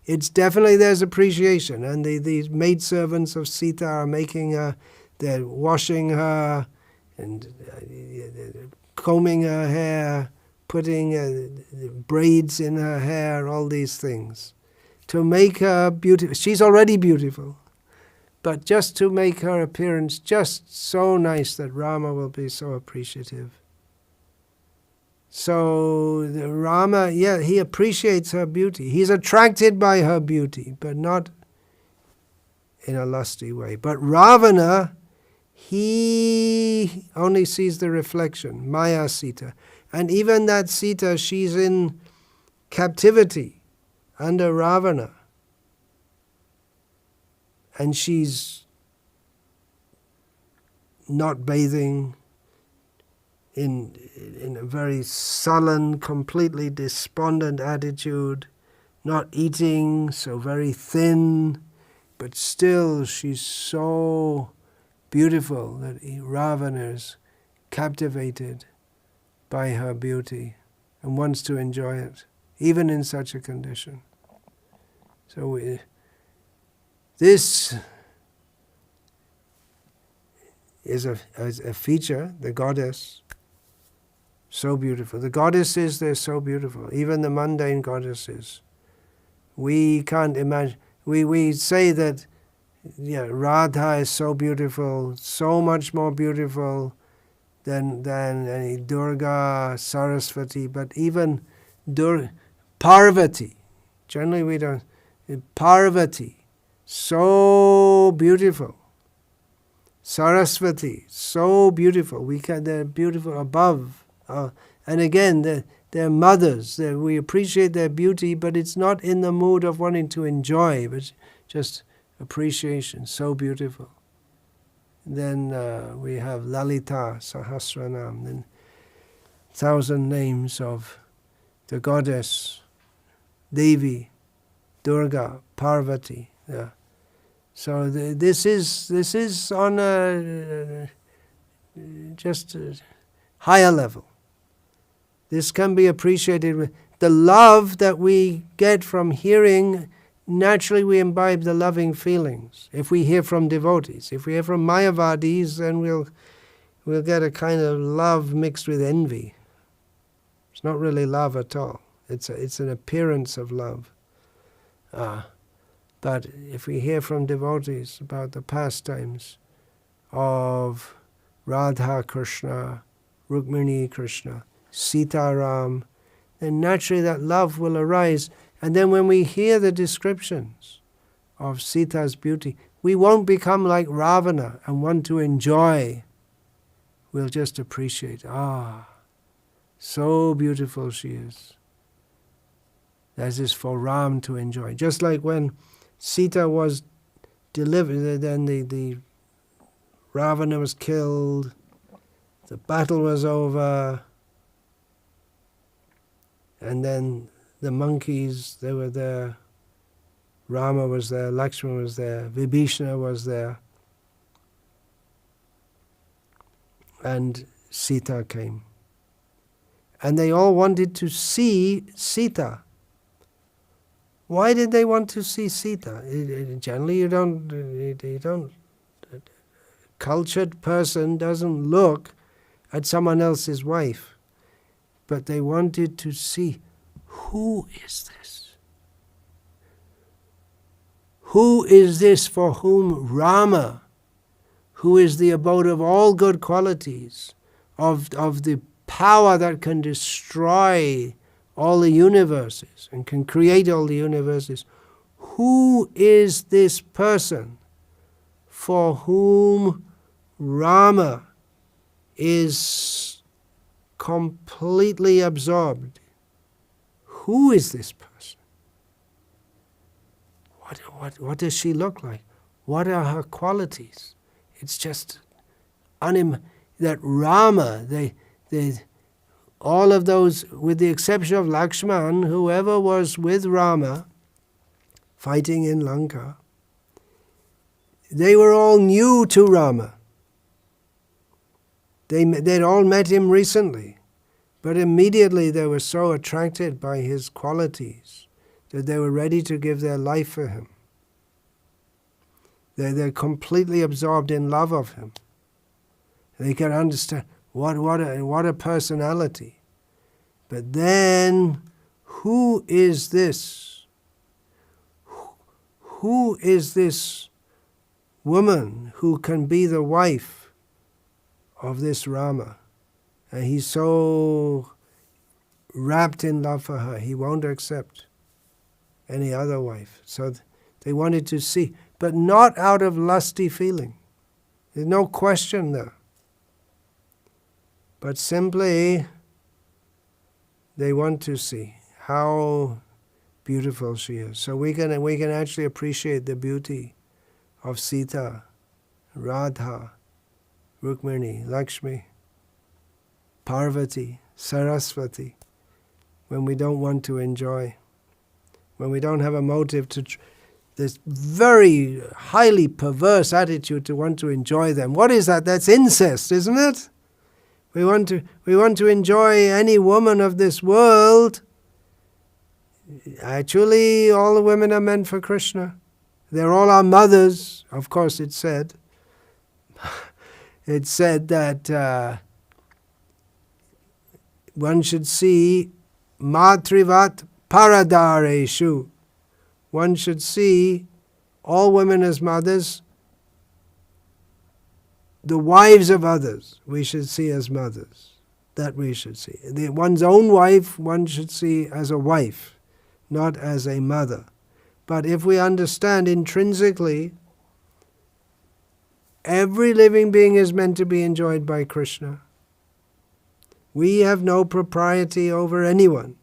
It's definitely there's appreciation, and these maidservants of Sita are making her, they're washing her and combing her hair, putting braids in her hair, all these things, to make her beautiful. She's already beautiful, but just to make her appearance just so nice that Rama will be so appreciative. So the Rama, he appreciates her beauty. He's attracted by her beauty, but not in a lusty way. But Ravana, he only sees the reflection, Maya Sita. And even that Sita, she's in captivity under Ravana. And she's not bathing, in a very sullen, completely despondent attitude, not eating, so very thin, but still she's so beautiful that Ravana is captivated by her beauty and wants to enjoy it, even in such a condition. So this is a feature, the goddess. So beautiful. The goddesses, they're so beautiful. Even the mundane goddesses. We can't imagine. We say that Radha is so beautiful, so much more beautiful than any Durga, Saraswati, but even Parvati. Generally we don't. Parvati, so beautiful. Saraswati, so beautiful. They're beautiful above. And again, they're mothers. We appreciate their beauty, but it's not in the mood of wanting to enjoy, but just appreciation. So beautiful. Then we have Lalita Sahasranam, then 1,000 names of the goddess, Devi, Durga, Parvati. Yeah. So this is on a just a higher level. This can be appreciated with the love that we get from hearing naturally we imbibe the loving feelings. If we hear from devotees, if we hear from Mayavadis, then we'll get a kind of love mixed with envy. It's not really love at all. It's an appearance of love. But if we hear from devotees about the pastimes of Radha Krishna, Rukmini Krishna, Sita Ram, then naturally that love will arise. And then when we hear the descriptions of Sita's beauty, we won't become like Ravana and want to enjoy. We'll just appreciate, so beautiful she is. That is for Ram to enjoy. Just like when Sita was delivered, then the Ravana was killed, the battle was over, and then the monkeys, they were there, Rama was there, Lakshmana was there, Vibhishana was there, and Sita came. And they all wanted to see Sita. Why did they want to see Sita? Generally, you don't. A cultured person doesn't look at someone else's wife, but they wanted to see, who is this? Who is this for whom Rama, who is the abode of all good qualities, of the power that can destroy all the universes and can create all the universes, who is this person for whom Rama is completely absorbed? Who is this person? What does she look like? What are her qualities? It's just that Rama, all of those, with the exception of Lakshman, whoever was with Rama fighting in Lanka, they were all new to Rama. They'd all met him recently, but immediately they were so attracted by his qualities that they were ready to give their life for him. They're completely absorbed in love of him. They can understand what a personality. But then, who is this? Who is this woman who can be the wife of this Rama? And he's so wrapped in love for her, he won't accept any other wife. So they wanted to see, but not out of lusty feeling. There's no question there. But simply, they want to see how beautiful she is. So we can actually appreciate the beauty of Sita, Radha, Rukmini, Lakshmi, Parvati, Saraswati, when we don't want to enjoy, when we don't have a motive to this very highly perverse attitude to want to enjoy them. What is that? That's incest, isn't it? We want to enjoy any woman of this world. Actually, all the women are meant for Krishna. They're all our mothers. Of course, it's said. It's said that one should see matrivat paradareshu. One should see all women as mothers. The wives of others we should see as mothers. That we should see. One's own wife one should see as a wife, not as a mother. But if we understand intrinsically, every living being is meant to be enjoyed by Krishna. We have no propriety over anyone.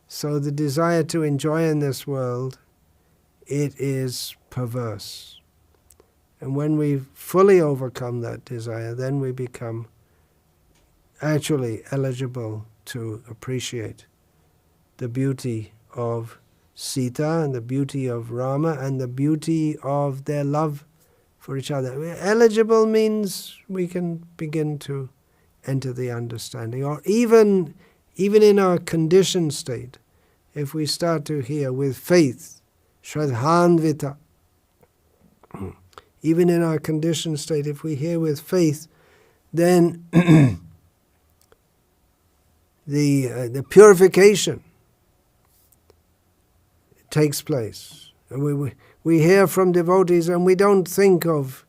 So the desire to enjoy in this world, it is perverse. And when we fully overcome that desire, then we become actually eligible to appreciate the beauty of Sita and the beauty of Rama and the beauty of their love for each other. Eligible means we can begin to enter the understanding. Or even in our conditioned state, if we start to hear with faith, shraddhanvita, even in our conditioned state, if we hear with faith, then the purification takes place. We hear from devotees and we don't think of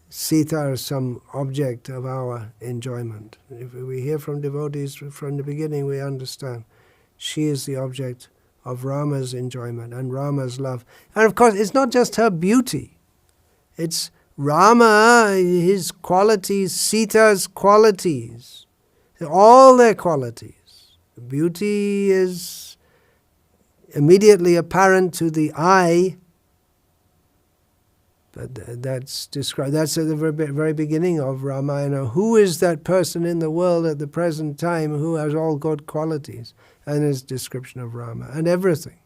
Sita as some object of our enjoyment. If we hear from devotees from the beginning, we understand she is the object of Rama's enjoyment and Rama's love. And of course, it's not just her beauty. It's Rama, his qualities, Sita's qualities, all their qualities. Beauty is immediately apparent to the eye, but that's described. That's at the very beginning of Ramayana. Who is that person in the world at the present time who has all good qualities? And his description of Rama and everything,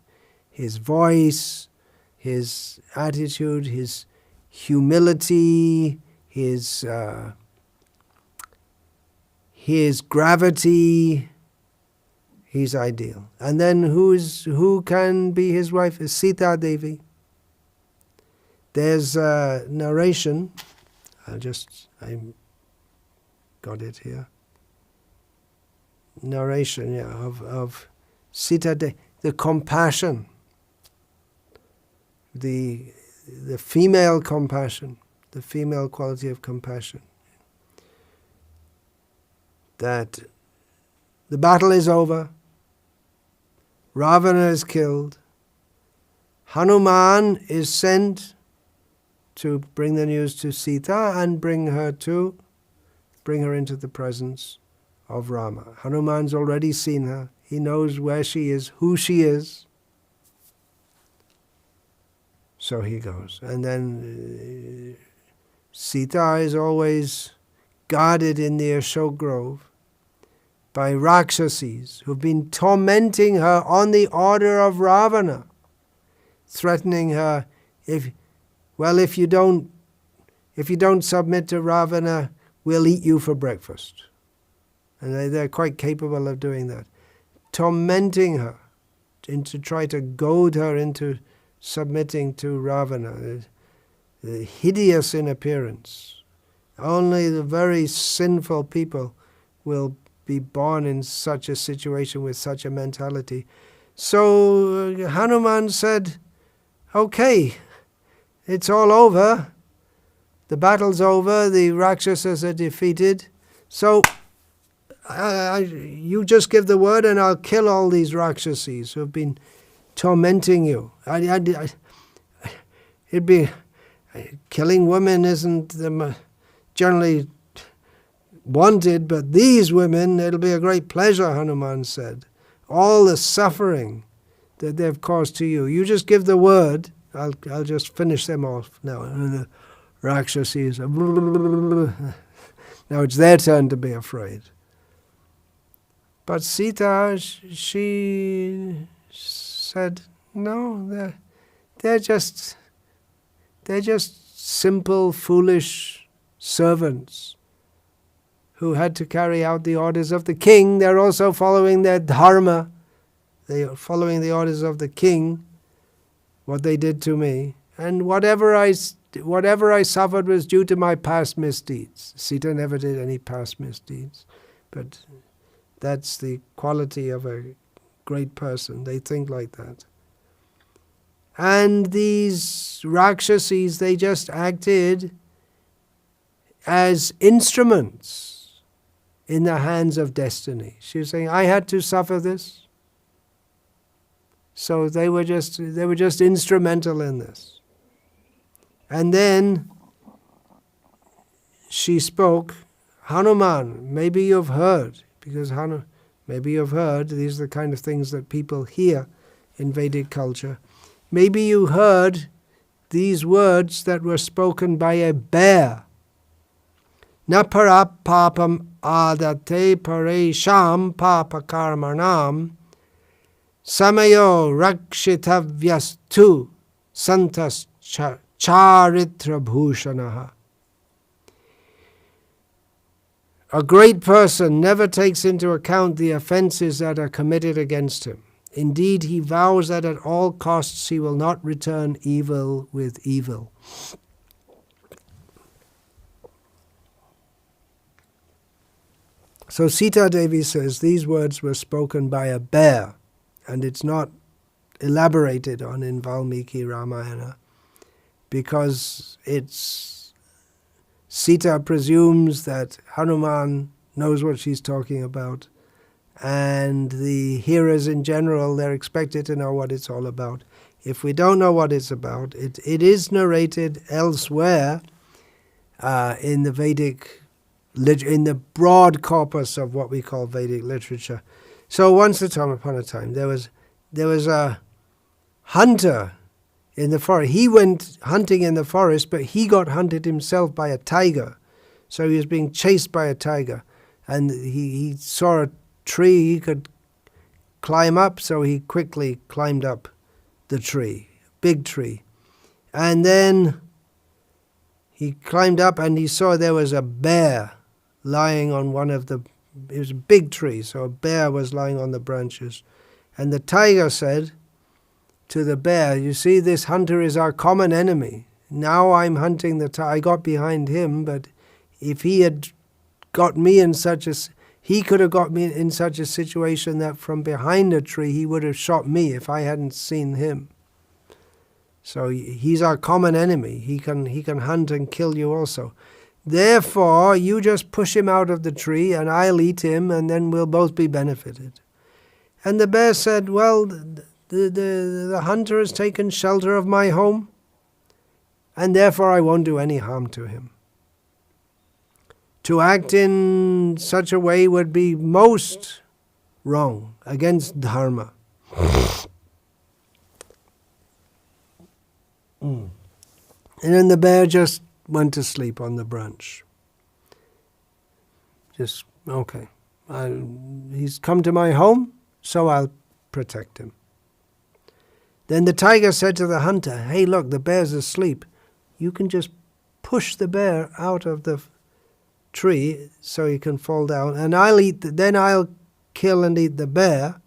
his voice, his attitude, his humility, his gravity, he's ideal. And then who can be his wife? Is Sita Devi. There's a narration. I got it here. Narration, yeah, of Sita Devi, the compassion, the female compassion, the female quality of compassion. That the battle is over, Ravana is killed, Hanuman is sent to bring the news to Sita and bring her into the presence of Rama. Hanuman's already seen her. He knows where she is, who she is. So he goes. And then Sita is always guarded in the Ashok Grove by Rakshasis who've been tormenting her on the order of Ravana, threatening her, if you don't submit to Ravana, we'll eat you for breakfast. And they're quite capable of doing that. Tormenting her, to try to goad her into submitting to Ravana. Hideous in appearance. Only the very sinful people will be born in such a situation with such a mentality. So Hanuman said, okay, it's all over. The battle's over. The Rakshasas are defeated. So you just give the word and I'll kill all these Rakshasis who have been tormenting you. It'd be, killing women isn't generally wanted, but these women, it'll be a great pleasure, Hanuman said. All the suffering that they've caused to you. You just give the word, I'll just finish them off now. And the Rakshasis, now it's their turn to be afraid. But Sita, she said, no, they're just simple, foolish servants who had to carry out the orders of the king. They're also following their dharma. They are following the orders of the king, what they did to me. And whatever I suffered was due to my past misdeeds. Sita never did any past misdeeds. But that's the quality of a great person. They think like that. And these Rakshasis, they just acted as instruments in the hands of destiny. She was saying, I had to suffer this. So they were just instrumental in this. And then she spoke, Hanuman, maybe you've heard, because maybe you've heard, these are the kind of things that people hear in Vedic culture. Maybe you heard these words that were spoken by a bear. Na para papam adate paresham papa karmanam samayo rakshitavyastu santas charitra bhushanaha. A great person never takes into account the offenses that are committed against him. Indeed, he vows that at all costs he will not return evil with evil. So Sita Devi says these words were spoken by a bear, and it's not elaborated on in Valmiki Ramayana, because Sita presumes that Hanuman knows what she's talking about, and the hearers in general, they're expected to know what it's all about. If we don't know what it's about, it is narrated elsewhere in the Vedic, in the broad corpus of what we call Vedic literature. So once upon a time, there was a hunter in the forest. He went hunting in the forest, but he got hunted himself by a tiger. So he was being chased by a tiger, and he saw a tree he could climb up, so he quickly climbed up the tree, big tree. And then he climbed up and he saw there was a bear lying on it was a big tree, so a bear was lying on the branches. And the tiger said to the bear, "You see, this hunter is our common enemy. Now I'm hunting the tiger. I got behind him, but if he had got me in he could have got me in such a situation that from behind a tree he would have shot me if I hadn't seen him. So he's our common enemy. He can hunt and kill you also. Therefore, you just push him out of the tree and I'll eat him, and then we'll both be benefited." And the bear said, "Well, the hunter has taken shelter of my home, and therefore I won't do any harm to him. To act in such a way would be most wrong, against dharma." And then the bear just went to sleep on the branch. Just, okay, he's come to my home, so I'll protect him. Then the tiger said to the hunter, "Hey, look, the bear's asleep. You can just push the bear out of the tree so he can fall down, and then I'll kill and eat the bear,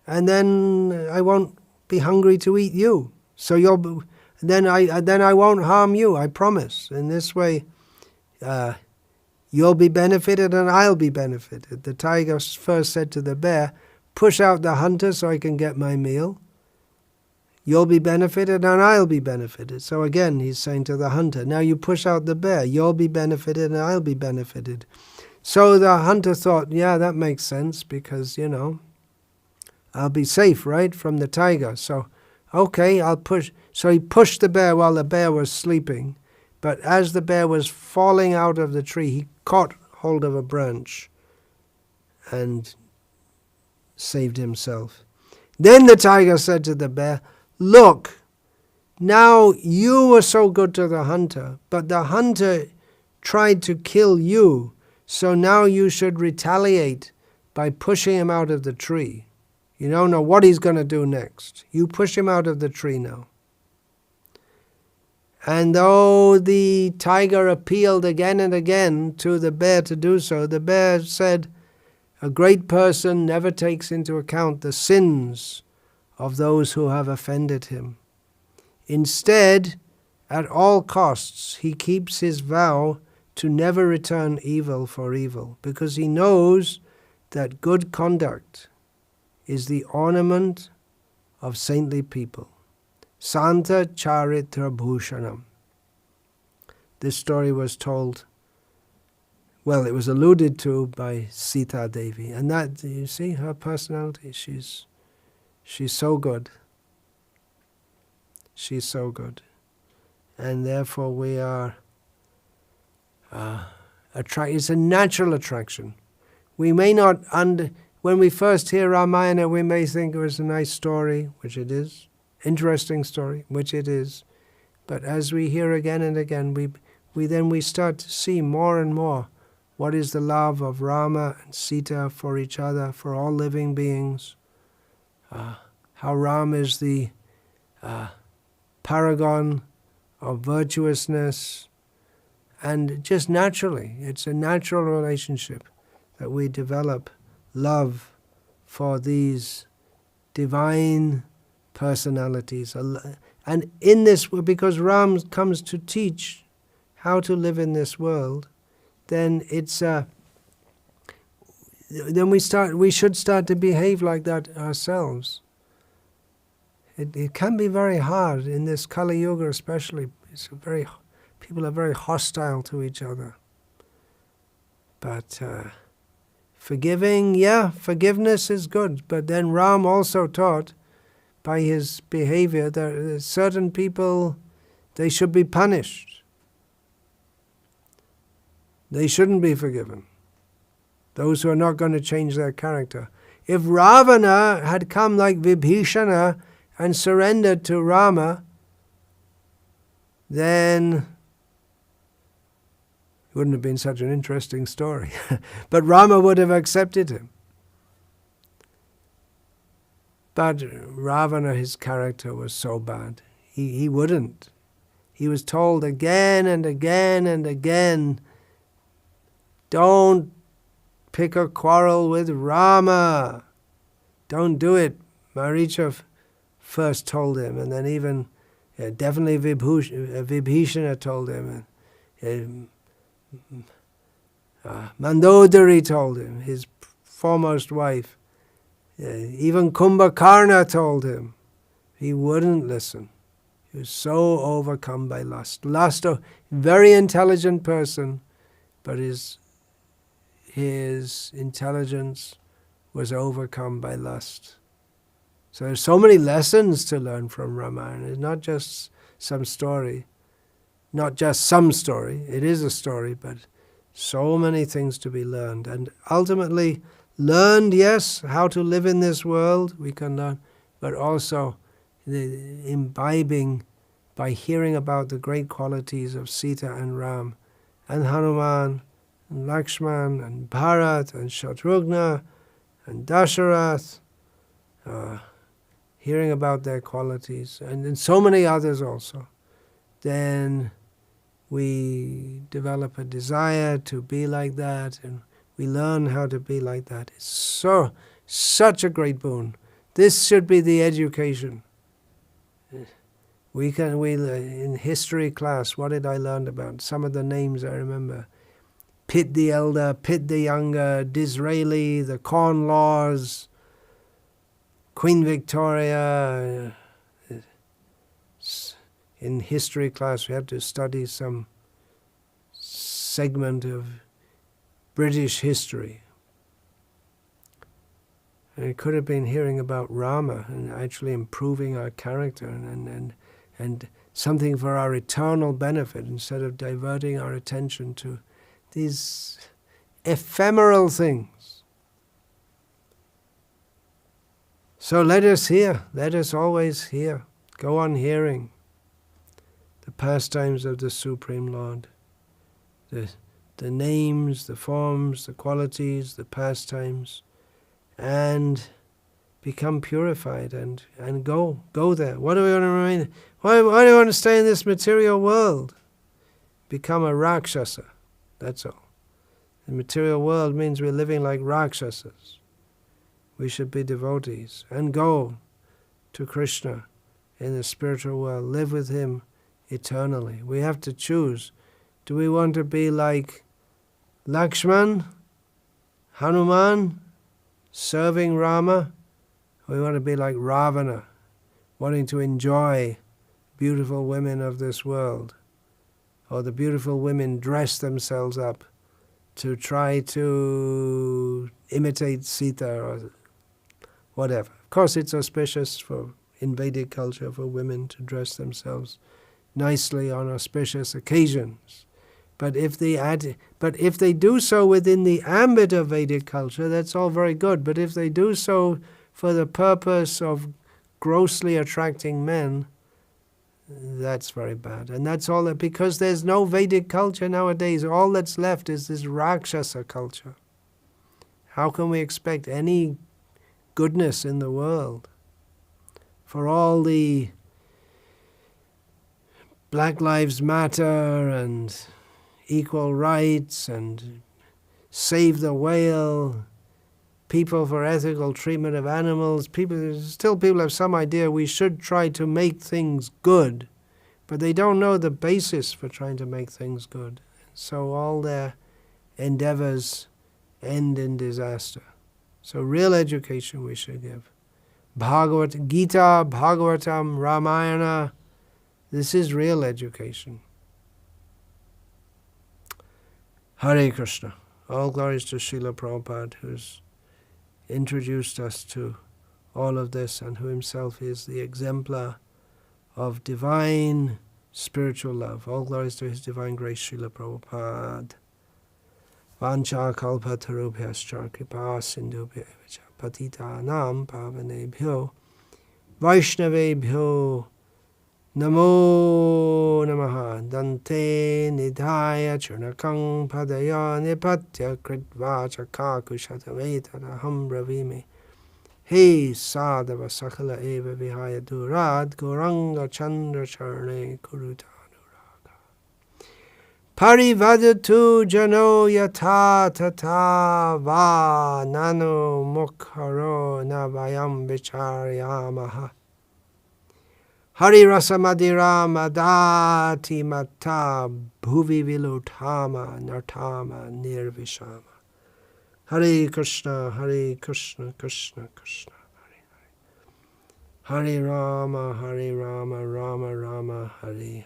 and then I won't be hungry to eat you. So then I won't harm you, I promise. In this way, you'll be benefited and I'll be benefited." The tiger first said to the bear, "Push out the hunter so I can get my meal. You'll be benefited and I'll be benefited." So again, he's saying to the hunter, "Now you push out the bear. You'll be benefited and I'll be benefited." So the hunter thought, yeah, that makes sense because, I'll be safe, right, from the tiger. So, okay, I'll push. So he pushed the bear while the bear was sleeping. But as the bear was falling out of the tree, he caught hold of a branch and saved himself. Then the tiger said to the bear, "Look, now you were so good to the hunter, but the hunter tried to kill you, so now you should retaliate by pushing him out of the tree. You don't know what he's going to do next. You push him out of the tree now." And though the tiger appealed again and again to the bear to do so, the bear said, "A great person never takes into account the sins of those who have offended him. Instead, at all costs, he keeps his vow to never return evil for evil, because he knows that good conduct is the ornament of saintly people. Santa Charitra Bhushanam." This story was told, well, it was alluded to by Sita Devi. And that, you see, her personality, she's so good. She's so good. And therefore we are it's a natural attraction. We may not, when we first hear Ramayana, we may think it was a nice story, which it is, interesting story, which it is. But as we hear again and again, we start to see more and more what is the love of Rama and Sita for each other, for all living beings. How Ram is the paragon of virtuousness, and just naturally, it's a natural relationship that we develop love for these divine personalities. And in this, because Ram comes to teach how to live in this world, then we should start to behave like that ourselves. It can be very hard in this Kali Yuga, especially. People are very hostile to each other. But forgiveness is good. But then Ram also taught, by his behavior, that certain people, they should be punished. They shouldn't be forgiven. Those who are not going to change their character. If Ravana had come like Vibhishana and surrendered to Rama, then it wouldn't have been such an interesting story. But Rama would have accepted him. But Ravana, his character was so bad. He wouldn't. He was told again and again and again, don't pick a quarrel with Rama. Don't do it. Maricha first told him, and then even definitely Vibhishana told him. Mandodari told him, his foremost wife. Even Kumbhakarna told him. He wouldn't listen. He was so overcome by lust. Lust, a very intelligent person, but his intelligence was overcome by lust. So there's so many lessons to learn from Ramayana. It's not just some story. Not just some story. It is a story, but so many things to be learned. And ultimately, learned, yes, how to live in this world, we can learn, but also the imbibing by hearing about the great qualities of Sita and Ram, and Hanuman, and Lakshman, and Bharat, and Shatrughna, and Dasharath, hearing about their qualities, and so many others also, then we develop a desire to be like that, and we learn how to be like that. It's such a great boon. This should be the education. We in history class, what did I learn about? Some of the names I remember. Pitt the Elder, Pitt the Younger, Disraeli, the Corn Laws, Queen Victoria. In history class, we had to study some segment of British history. And it could have been hearing about Rama and actually improving our character and something for our eternal benefit, instead of diverting our attention to these ephemeral things. So let us hear, let us always hear, go on hearing the pastimes of the Supreme Lord, the names, the forms, the qualities, the pastimes, and become purified and go there. What do we want to remain? Why do we want to stay in this material world? Become a Rakshasa, that's all. The material world means we're living like Rakshasas. We should be devotees and go to Krishna in the spiritual world, live with him eternally. We have to choose. Do we want to be like Lakshman, Hanuman, serving Rama, or we want to be like Ravana, wanting to enjoy beautiful women of this world, or the beautiful women dress themselves up to try to imitate Sita or whatever. Of course, it's auspicious in Vedic culture for women to dress themselves nicely on auspicious occasions. But if they do so within the ambit of Vedic culture, that's all very good. But if they do so for the purpose of grossly attracting men, that's very bad. And that's all that, because there's no Vedic culture nowadays. All that's left is this Rakshasa culture. How can we expect any goodness in the world? For all the Black Lives Matter and equal rights and save the whale, people for ethical treatment of animals. People have some idea we should try to make things good, but they don't know the basis for trying to make things good. So all their endeavors end in disaster. So real education we should give. Bhagavad Gita, Bhagavatam, Ramayana, this is real education. Hare Krishna. All glories to Srila Prabhupada, who's introduced us to all of this and who himself is the exemplar of divine spiritual love. All glories to his divine grace, Srila Prabhupada. Vancha kalpa tarubhyascha kripa sindhubhya patitanam pavanebhyo vaishnavebhyo namo namaha dante nidhaya churnakang padaya nipatya kritva chakakushatametatham bravime he sadhava sakala eva vihaya durad goranga chandra charne kuruta Parivadatu jano yata tata va nano mukharo navayam vicharyamaha. Hari rasa madira madati mata bhuvi vilutama nartama nirvishama. Hare Krishna, Krishna Krishna, Hare Hare. Hare Rama, Rama Rama, Hare